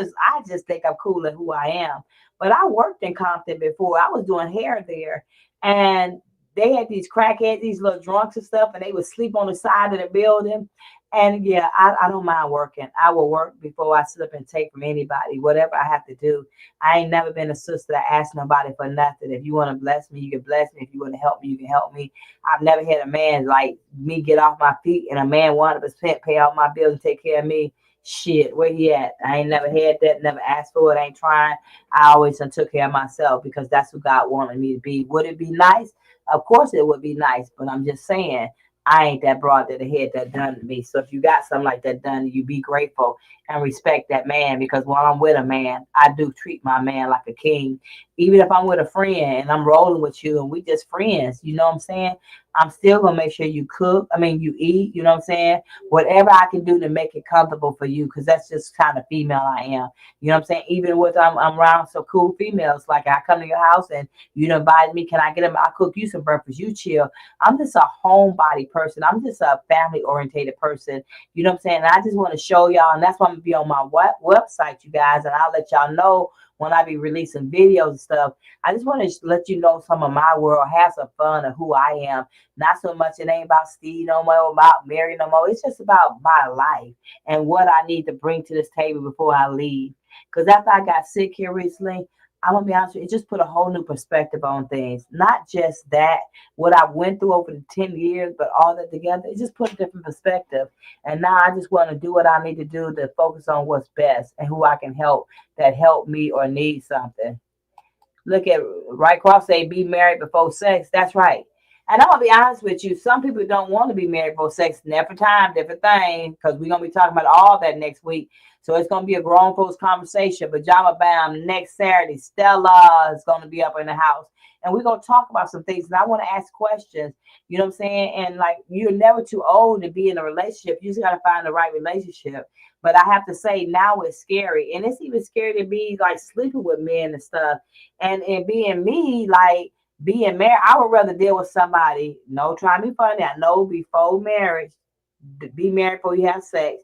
just think I'm cool at who I am. But I worked in Compton before. I was doing hair there, and they had these crackheads, these little drunks and stuff, and they would sleep on the side of the building. And yeah, I don't mind working. I will work before I slip and take from anybody, whatever I have to do. I ain't never been a sister that asked nobody for nothing. If you want to bless me, you can bless me. If you want to help me, you can help me. I've never had a man like me get off my feet and a man 100% pay all my bills and take care of me. Shit, where he at? I ain't never had that, never asked for it, ain't trying. I always took care of myself because that's who God wanted me to be. Would it be nice? Of course it would be nice, but I'm just saying, I ain't that broad that had that done to me. So if you got something like that done, you be grateful and respect that man, because while I'm with a man, I do treat my man like a king. Even if I'm with a friend and I'm rolling with you and we just friends, you know what I'm saying? I'm still going to make sure you cook. I mean, you eat, you know what I'm saying? Whatever I can do to make it comfortable for you, because that's just kind of female I am. You know what I'm saying? Even with I'm around some cool females, like I come to your house and you invite me, can I get them? I'll cook you some breakfast, you chill. I'm just a homebody person. I'm just a family orientated person. You know what I'm saying? And I just want to show y'all, and that's why I'm going to be on my website, you guys, and I'll let y'all know when I be releasing videos and stuff. I just want to let you know some of my world, have some fun of who I am. Not so much, it ain't about Steve no more, about Mary no more. It's just about my life and what I need to bring to this table before I leave. Because after I got sick here recently, I'm going to be honest with you, it just put a whole new perspective on things. Not just that, what I went through over the 10 years, but all that together, it just put a different perspective. And now I just want to do what I need to do to focus on what's best and who I can help that help me or need something. Look at right cross say be married before sex. That's right. And I'm going to be honest with you. Some people don't want to be married before sex. Different time, different thing. Because we're going to be talking about all that next week. So it's going to be a grown folks conversation. Pajama Bam next Saturday. Stella is going to be up in the house. And we're going to talk about some things. And I want to ask questions. You know what I'm saying? And like, you're never too old to be in a relationship. You just got to find the right relationship. But I have to say, now it's scary. And it's even scary to be like sleeping with men and stuff. And being me, like, being married, I would rather deal with somebody. No, try to be funny. I know before marriage, be married before you have sex.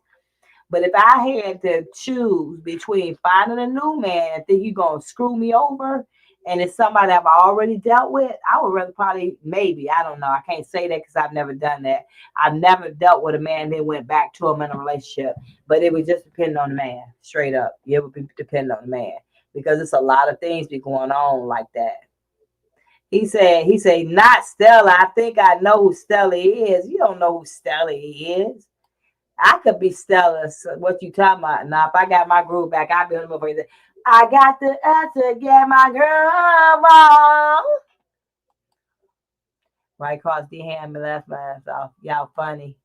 But if I had to choose between finding a new man and think you're going to screw me over, and it's somebody I've already dealt with, I would rather probably, maybe, I don't know. I can't say that because I've never done that. I've never dealt with a man and then went back to him in a relationship. But it would just depend on the man, straight up. It would depend on the man. Because it's a lot of things be going on like that. He said, not Stella. I think I know who Stella is. You don't know who Stella is. I could be Stella. So what you talking about? Now, if I got my groove back, I'll be on the motherfucker. I got to get my girl on. Right across the hand, me left my ass off. Y'all funny.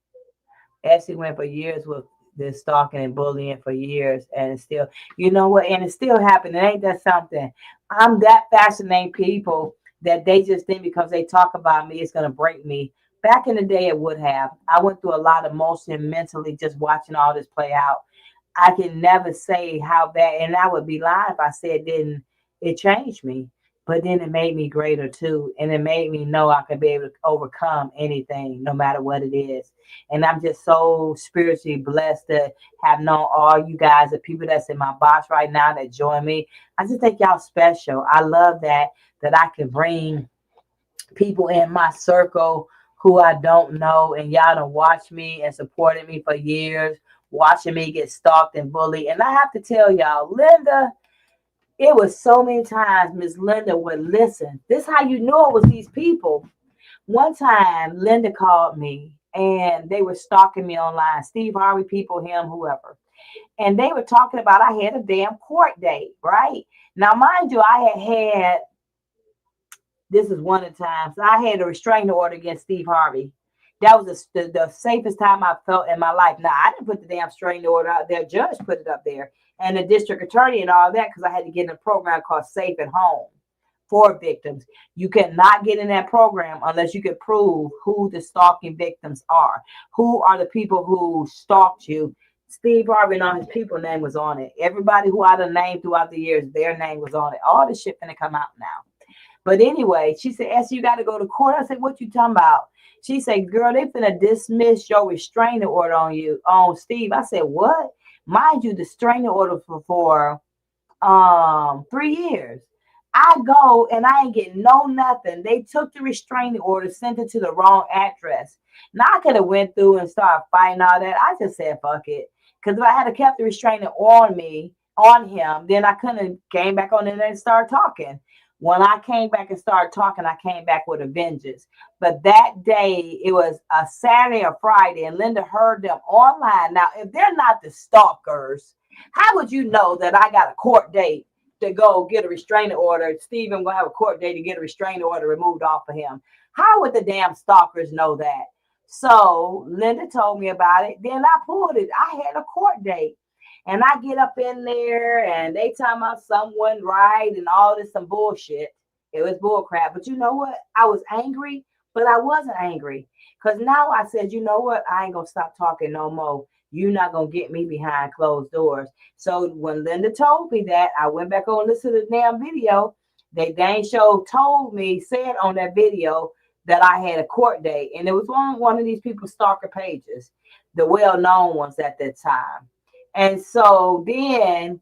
Essie went for years with this stalking and bullying for years, and it's still, you know what? And it's still happening. Ain't that something? I'm that fascinating people. that they just think because they talk about me, it's going to break me. Back in the day, it would have. I went through a lot of emotion mentally just watching all this play out. I can never say how bad, and I would be lying if I said it changed me. But then it made me greater too. And it made me know I could be able to overcome anything, no matter what it is. And I'm just so spiritually blessed to have known all you guys, the people that's in my box right now that join me. I just think y'all special. I love that I can bring people in my circle who I don't know, and y'all done watched me and supported me for years, watching me get stalked and bullied. And I have to tell y'all, Linda, it was so many times Miss Linda would listen. This is how you know it was these people. One time, Linda called me, and they were stalking me online. Steve Harvey people, him, whoever. And they were talking about I had a damn court date, right? Now, mind you, I had this is one of the times I had a restraining order against Steve Harvey. That was the safest time I felt in my life. Now, I didn't put the damn restraining order out there. Judge put it up there. And the district attorney and all that, because I had to get in a program called Safe at Home for victims. You cannot get in that program unless you can prove who the stalking victims are. Who are the people who stalked you? Steve Harvey and all his people name was on it. Everybody who I done named throughout the years, their name was on it. All this shit finna come out now. But anyway, she said, Esther, you got to go to court. I said, what you talking about? She said, girl, they finna dismiss your restraining order on you, on Steve. I said, what? Mind you, the restraining order for 3 years. I go and I ain't getting nothing. They took the restraining order, sent it to the wrong address. Now I could have went through and started fighting all that. I just said, fuck it. Because if I had kept the restraining on him, then I couldn't have came back on it and started talking. When I came back and started talking, I came back with a vengeance. But that day, it was a Saturday or Friday, and Linda heard them online. Now, if they're not the stalkers, how would you know that I got a court date to go get a restraining order? Stephen will have a court date to get a restraining order removed off of him. How would the damn stalkers know that? So Linda told me about it. Then I pulled it. I had a court date. And I get up in there and they talking about someone right and all this some bullshit. It was bull crap. But you know what? I was angry, but I wasn't angry. Because now I said, you know what? I ain't going to stop talking no more. You're not going to get me behind closed doors. So when Linda told me that, I went back on and listened to the damn video. They dang show said on that video that I had a court date. And it was on one of these people's stalker pages, the well-known ones at that time. And so then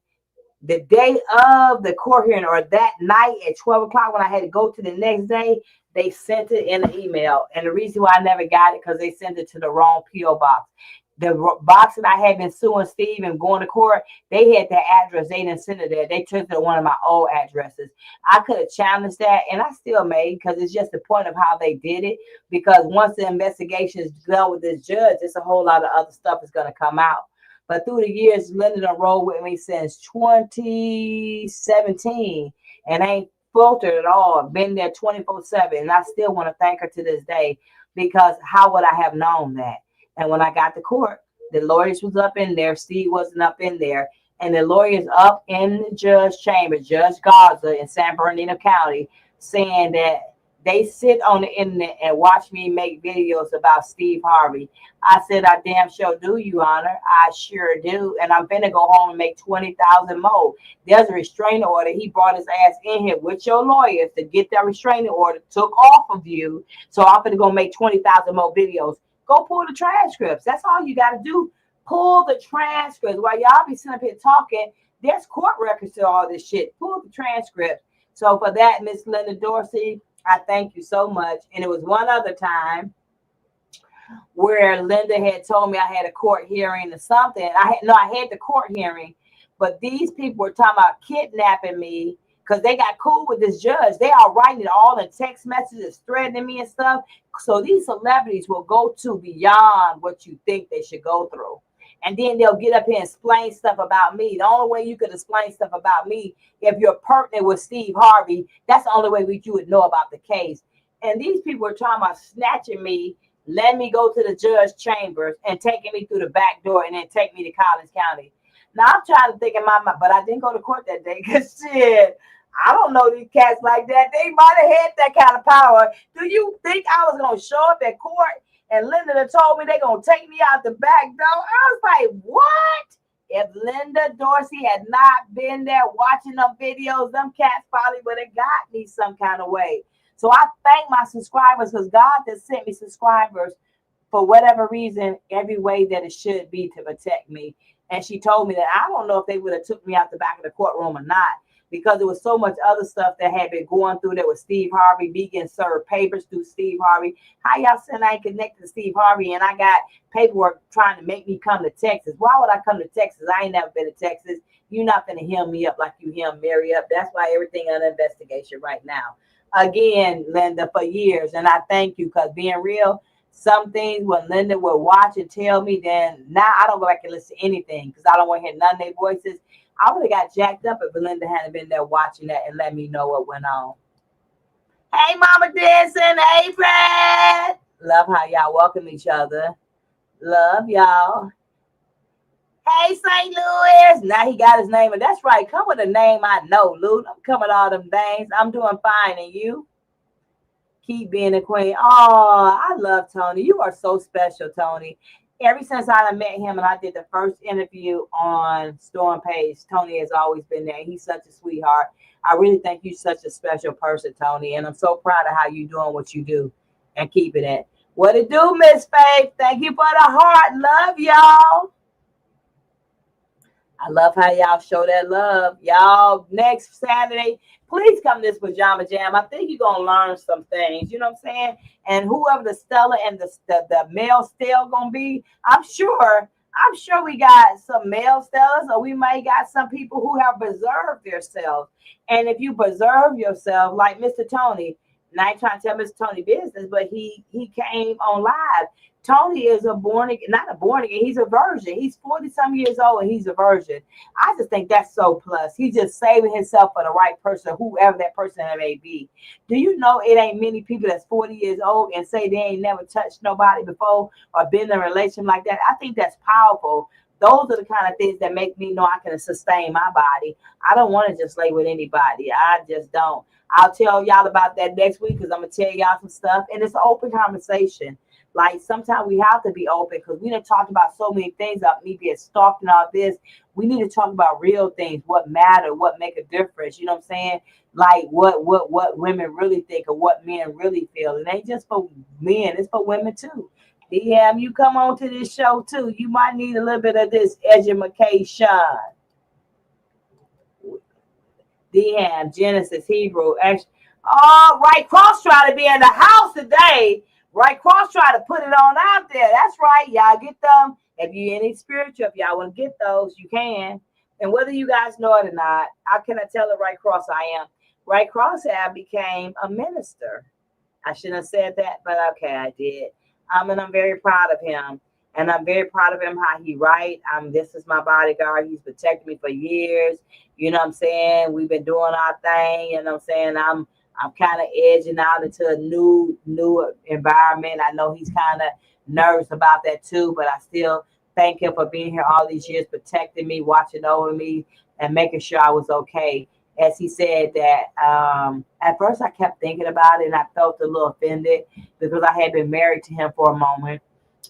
the day of the court hearing, or that night at 12 o'clock when I had to go to the next day, they sent it in an email. And the reason why I never got it, because they sent it to the wrong P.O. box. The box that I had been suing Steve and going to court, they had that address. They didn't send it there. They took it to one of my old addresses. I could have challenged that, and I still may, because it's just the point of how they did it. Because once the investigation is done with this judge, it's a whole lot of other stuff is going to come out. But through the years, Linda done rolled with me since 2017 and ain't filtered at all. Been there 24/7. And I still want to thank her to this day, because how would I have known that? And when I got to court, the lawyers was up in there. Steve wasn't up in there. And the lawyers up in the judge chamber, Judge Garza in San Bernardino County, saying that they sit on the internet and watch me make videos about Steve Harvey. I said, I damn sure do, Your Honor. I sure do. And I'm finna go home and make 20,000 more. There's a restraining order. He brought his ass in here with your lawyers to get that restraining order took off of you. So I'm finna go make 20,000 more videos. Go pull the transcripts. That's all you got to do. Pull the transcripts. While y'all be sitting up here talking, there's court records to all this shit. Pull the transcripts. So for that, Miss Linda Dorsey, I thank you so much. And it was one other time where Linda had told me I had a court hearing or something. I had the court hearing, but these people were talking about kidnapping me because they got cool with this judge. They are writing it all in text messages, threatening me and stuff. So these celebrities will go to beyond what you think they should go through. And then they'll get up here and explain stuff about me. The only way you could explain stuff about me, if you're partnered with Steve Harvey, that's the only way you would know about the case. And these people are talking about snatching me, letting me go to the judge chambers and taking me through the back door and then take me to Collins County. Now I'm trying to think in my mind, but I didn't go to court that day because shit, I don't know these cats like that. They might have had that kind of power. Do you think I was going to show up at court and Linda told me they're going to take me out the back door? I was like, what? If Linda Dorsey had not been there watching them videos, them cats probably would have got me some kind of way. So I thank my subscribers because God has sent me subscribers for whatever reason, every way that it should be to protect me. And she told me that I don't know if they would have took me out the back of the courtroom or not, because there was so much other stuff that had been going through there with Steve Harvey. Began served papers through Steve Harvey. How y'all saying I ain't connected to Steve Harvey and I got paperwork trying to make me come to Texas? Why would I come to Texas? I ain't never been to Texas. You're not going to hem me up like you hem Mary up. That's why everything under investigation right now. Again, Linda, for years. And I thank you, because being real, some things when Linda would watch and tell me, then now I don't go back and listen to anything because I don't want to hear none of their voices. I would have got jacked up if Belinda hadn't been there watching that and let me know what went on. Hey, Mama Dancing. Hey, Fred. Love how y'all welcome each other. Love y'all. Hey, St. Louis. Now he got his name. And that's right. Come with a name I know, Lou. I'm coming all them things. I'm doing fine. And you? Keep being a queen. Oh, I love Tony. You are so special, Tony. Ever since I met him and I did the first interview on Storm Page, Tony has always been there. He's such a sweetheart. I really think you're such a special person, Tony. And I'm so proud of how you're doing what you do and keeping it. What it do, Miss Faith? Thank you for the heart. Love y'all. I love how y'all show that love. Y'all, next Saturday, please come to this pajama jam. I think you're going to learn some things. You know what I'm saying? And whoever the Stella and the male Stella going to be, I'm sure we got some male Stellas, or we might got some people who have preserved themselves. And if you preserve yourself, like Mr. Tony, and I ain't trying to tell Mr. Tony business, but he came on live. Tony is not a born again, he's a virgin. He's 40-some years old and he's a virgin. I just think that's so plus. He's just saving himself for the right person, whoever that person may be. Do you know it ain't many people that's 40 years old and say they ain't never touched nobody before or been in a relationship like that? I think that's powerful. Those are the kind of things that make me know I can sustain my body. I don't want to just lay with anybody. I just don't. I'll tell y'all about that next week because I'm going to tell y'all some stuff. And it's an open conversation. Like sometimes we have to be open because we done talked about so many things about me being stalked and all this. We need to talk about real things, what matter, what make a difference. You know what I'm saying? Like what women really think or what men really feel. It ain't just for men, it's for women too. DM, you come on to this show too. You might need a little bit of this education. DM, Genesis, Hebrew. All right, Cross try to be in the house today. Right, Cross try to put it on out there. That's right. Y'all get them. If you any spiritual, if y'all want to get those, you can. And whether you guys know it or not, how can I tell the Right Cross I am? Right Cross I became a minister. I shouldn't have said that, but okay, I did. And I'm very proud of him. And I'm very proud of him, how he write. This is my bodyguard. He's protected me for years. You know what I'm saying? We've been doing our thing. You know what I'm saying? I'm kind of edging out into a new environment. I know he's kind of nervous about that too, but I still thank him for being here all these years, protecting me, watching over me, and making sure I was okay. As he said that, at first I kept thinking about it and I felt a little offended because I had been married to him for a moment.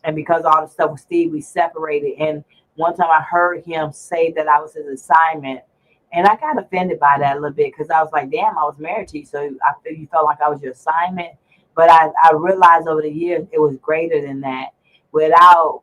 And because all the stuff with Steve, we separated. And one time I heard him say that I was his assignment. And I got offended by that a little bit because I was like, damn, I was married to you. So I feel you felt like I was your assignment. But I realized over the years it was greater than that. Without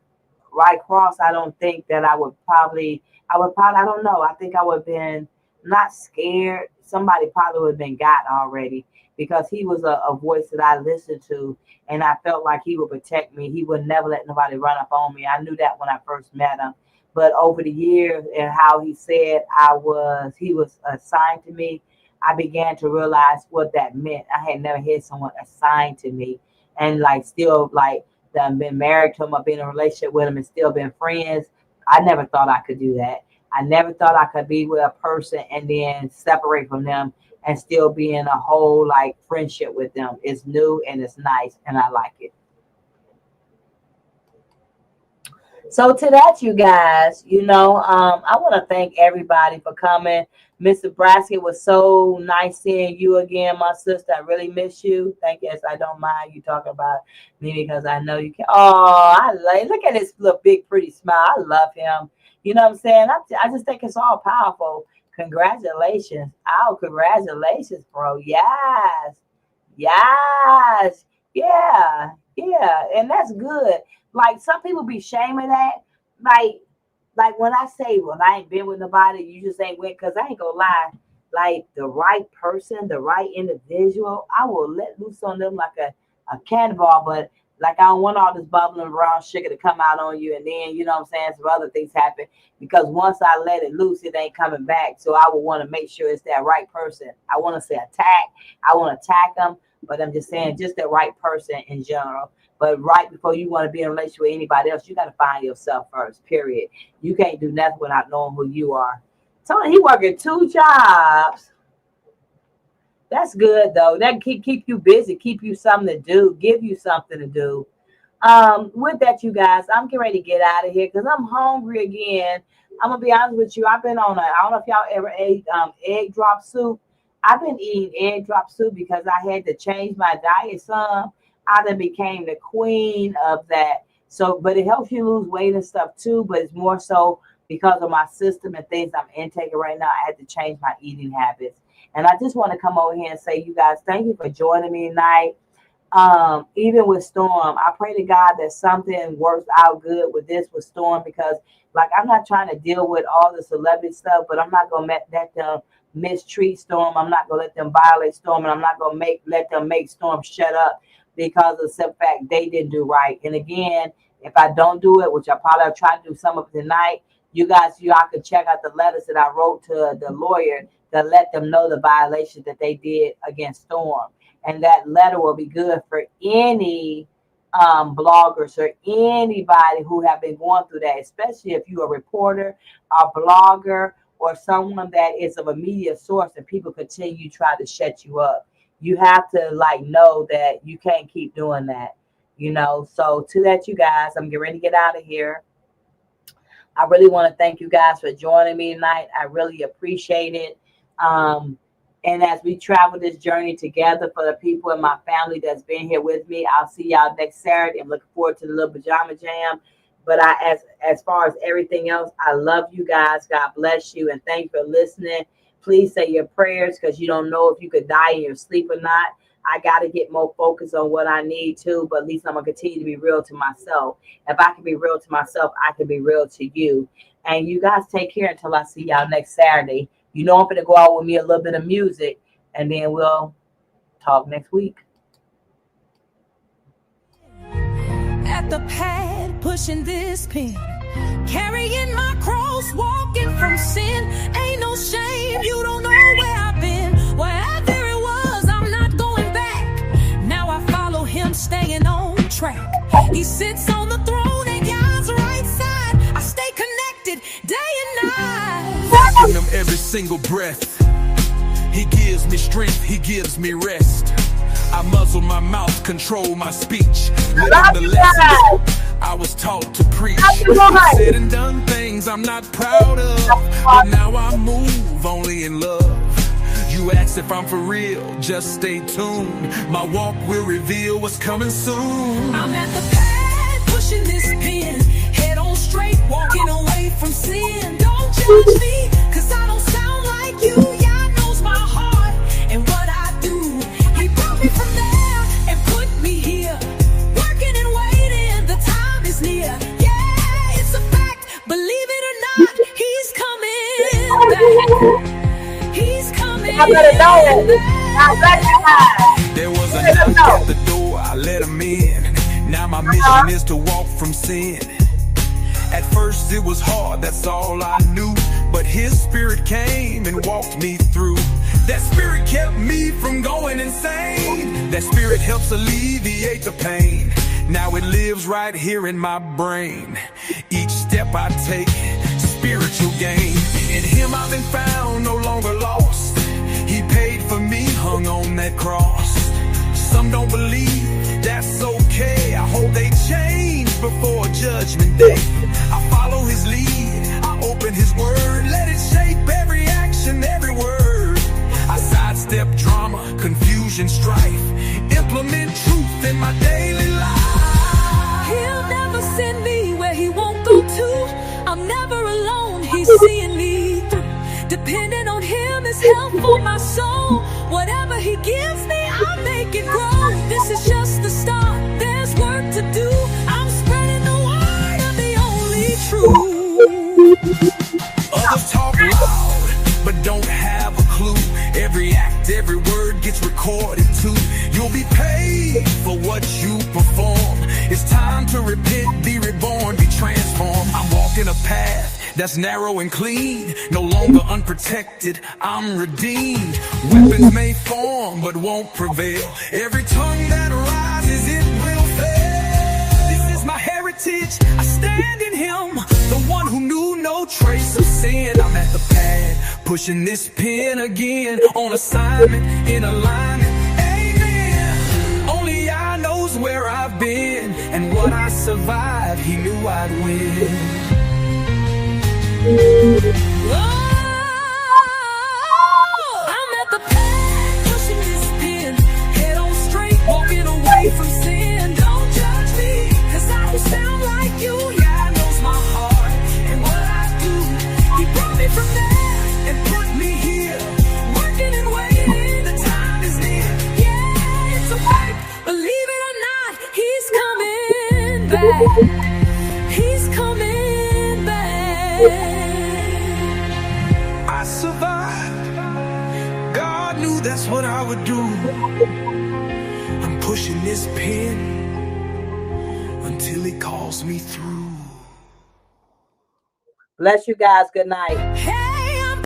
Right Cross, I don't think that I would probably, I don't know. I think I would have been not scared. Somebody probably would have been got already because he was a voice that I listened to. And I felt like he would protect me. He would never let nobody run up on me. I knew that when I first met him. But over the years and how he said he was assigned to me, I began to realize what that meant. I had never had someone assigned to me and like still like that been married to him or been in a relationship with him and still been friends. I never thought I could do that. I never thought I could be with a person and then separate from them and still be in a whole like friendship with them. It's new and it's nice and I like it. So to that, you guys, I want to thank everybody for coming. Mr. Braxton, was so nice seeing you again, my sister. I really miss you. Thank you. Yes, I don't mind you talking about me because I know you can. Oh, look at his little big pretty smile. I love him. You know what I'm saying? I just think it's all powerful. Congratulations. Oh, congratulations, bro. Yes. Yes. Yeah. Yeah. And that's good. Like some people be shaming that. Like when I say, well, I ain't been with nobody, you just ain't went, because I ain't gonna lie, like the right person, the right individual, I will let loose on them like a cannonball, but like I don't want all this bubbling around sugar to come out on you, and then, you know what I'm saying, some other things happen, because once I let it loose, it ain't coming back. So I would want to make sure it's that right person. I want to say attack. I want to attack them, but I'm just saying just the right person in general. But right before you want to be in a relationship with anybody else, you got to find yourself first, period. You can't do nothing without knowing who you are. So he working 2 jobs. That's good, though. That keep you busy, keep you something to do, give you something to do. With that, you guys, I'm getting ready to get out of here because I'm hungry again. I'm going to be honest with you. I've been on I don't know if y'all ever ate egg drop soup. I've been eating egg drop soup because I had to change my diet some. I then became the queen of that. So, but it helps you lose weight and stuff too. But it's more so because of my system and things I'm intaking right now. I had to change my eating habits. And I just want to come over here and say, you guys, thank you for joining me tonight. Even with Storm, I pray to God that something works out good with Storm, because like I'm not trying to deal with all the celebrity stuff, but I'm not going to let them mistreat Storm. I'm not going to let them violate Storm, and I'm not going to let them make Storm shut up because of the fact they didn't do right. And again, if I don't do it, which I probably will try to do some of it tonight, you guys, y'all can check out the letters that I wrote to the lawyer to let them know the violations that they did against Storm. And that letter will be good for any bloggers or anybody who have been going through that, especially if you're a reporter, a blogger, or someone that is of a media source and people continue to try to shut you up. You have to know that you can't keep doing that, So to that, you guys, I'm getting ready to get out of here. I really want to thank you guys for joining me tonight. I really appreciate it. And as we travel this journey together, for the people in my family that's been here with me, I'll see y'all next Saturday. I'm looking forward to the little pajama jam. But as far as everything else, I love you guys. God bless you. And thank you for listening. Please say your prayers, because you don't know if you could die in your sleep or not. I got to get more focused on what I need to, but at least I'm going to continue to be real to myself. If I can be real to myself, I can be real to you. And you guys take care until I see y'all next Saturday. I'm going to go out with me a little bit of music, and then we'll talk next week. At the pad, pushing this pen, carrying my cross, walking from sin. Ain't no shame, you don't know where I've been. Wherever it was, I'm not going back. Now I follow him, staying on track. He sits on the throne at God's right side. I stay connected day and night. Thanking him every single breath. He gives me strength, he gives me rest. I muzzle my mouth, control my speech. Living the lessons I was taught to preach. Said and done things I'm not proud of, but now I move only in love. You ask if I'm for real, just stay tuned. My walk will reveal what's coming soon. I'm at the pad, pushing this pen, head on straight, walking away from sin. Don't judge me, cause I don't sound like you. God knows my heart and what I do. He brought me from there and put me here, working and waiting, the time is near. Yeah, it's a fact, believe it or not, he's coming back. He's coming back. There was a knock at the door, I let him in. Now my mission is to walk from sin. At first it was hard, that's all I knew, but his spirit came and walked me through. That spirit kept me from going insane. That spirit helps alleviate the pain. Now it lives right here in my brain. Each step I take, spiritual gain. In him I've been found, no longer lost. He paid for me, hung on that cross. Some don't believe, that's okay. I hope they change before Judgment Day. I follow his lead, I open his word, let it shape every action, every word. I sidestep drama, confusion, strife, implement truth in my daily life. He'll never send me where he won't go to. I'm never alone, he's seeing me through. Depending on him is help for my soul. Whatever he gives me, I'll make it grow. This is just the start, there's work to do. I'm spreading the word of the only truth. Others talk loud, but don't have a clue. Every act, every word gets recorded too. You'll be paid for what you perform. It's time to repent, be reborn, be transformed. I'm walking a path that's narrow and clean, no longer unprotected, I'm redeemed. Weapons may form, but won't prevail. Every tongue that rises, it will fail. This is my heritage, I stand in him, the one who knew no trace of sin. I'm at the pad, pushing this pen again, on assignment, in alignment, amen. Only I knows where I've been, and what I survived, he knew I'd win. I'm at the pad, pushing this pen, head on straight, walking away from sin. Don't judge me, cause I don't sound like you. Yeah, I knows my heart and what I do. He brought me from there and put me here, working and waiting, the time is near. Yeah, it's a fight, believe it or not, he's coming back. He's coming back. I survived. God knew that's what I would do. I'm pushing this pen until he calls me through. Bless you guys. Good night.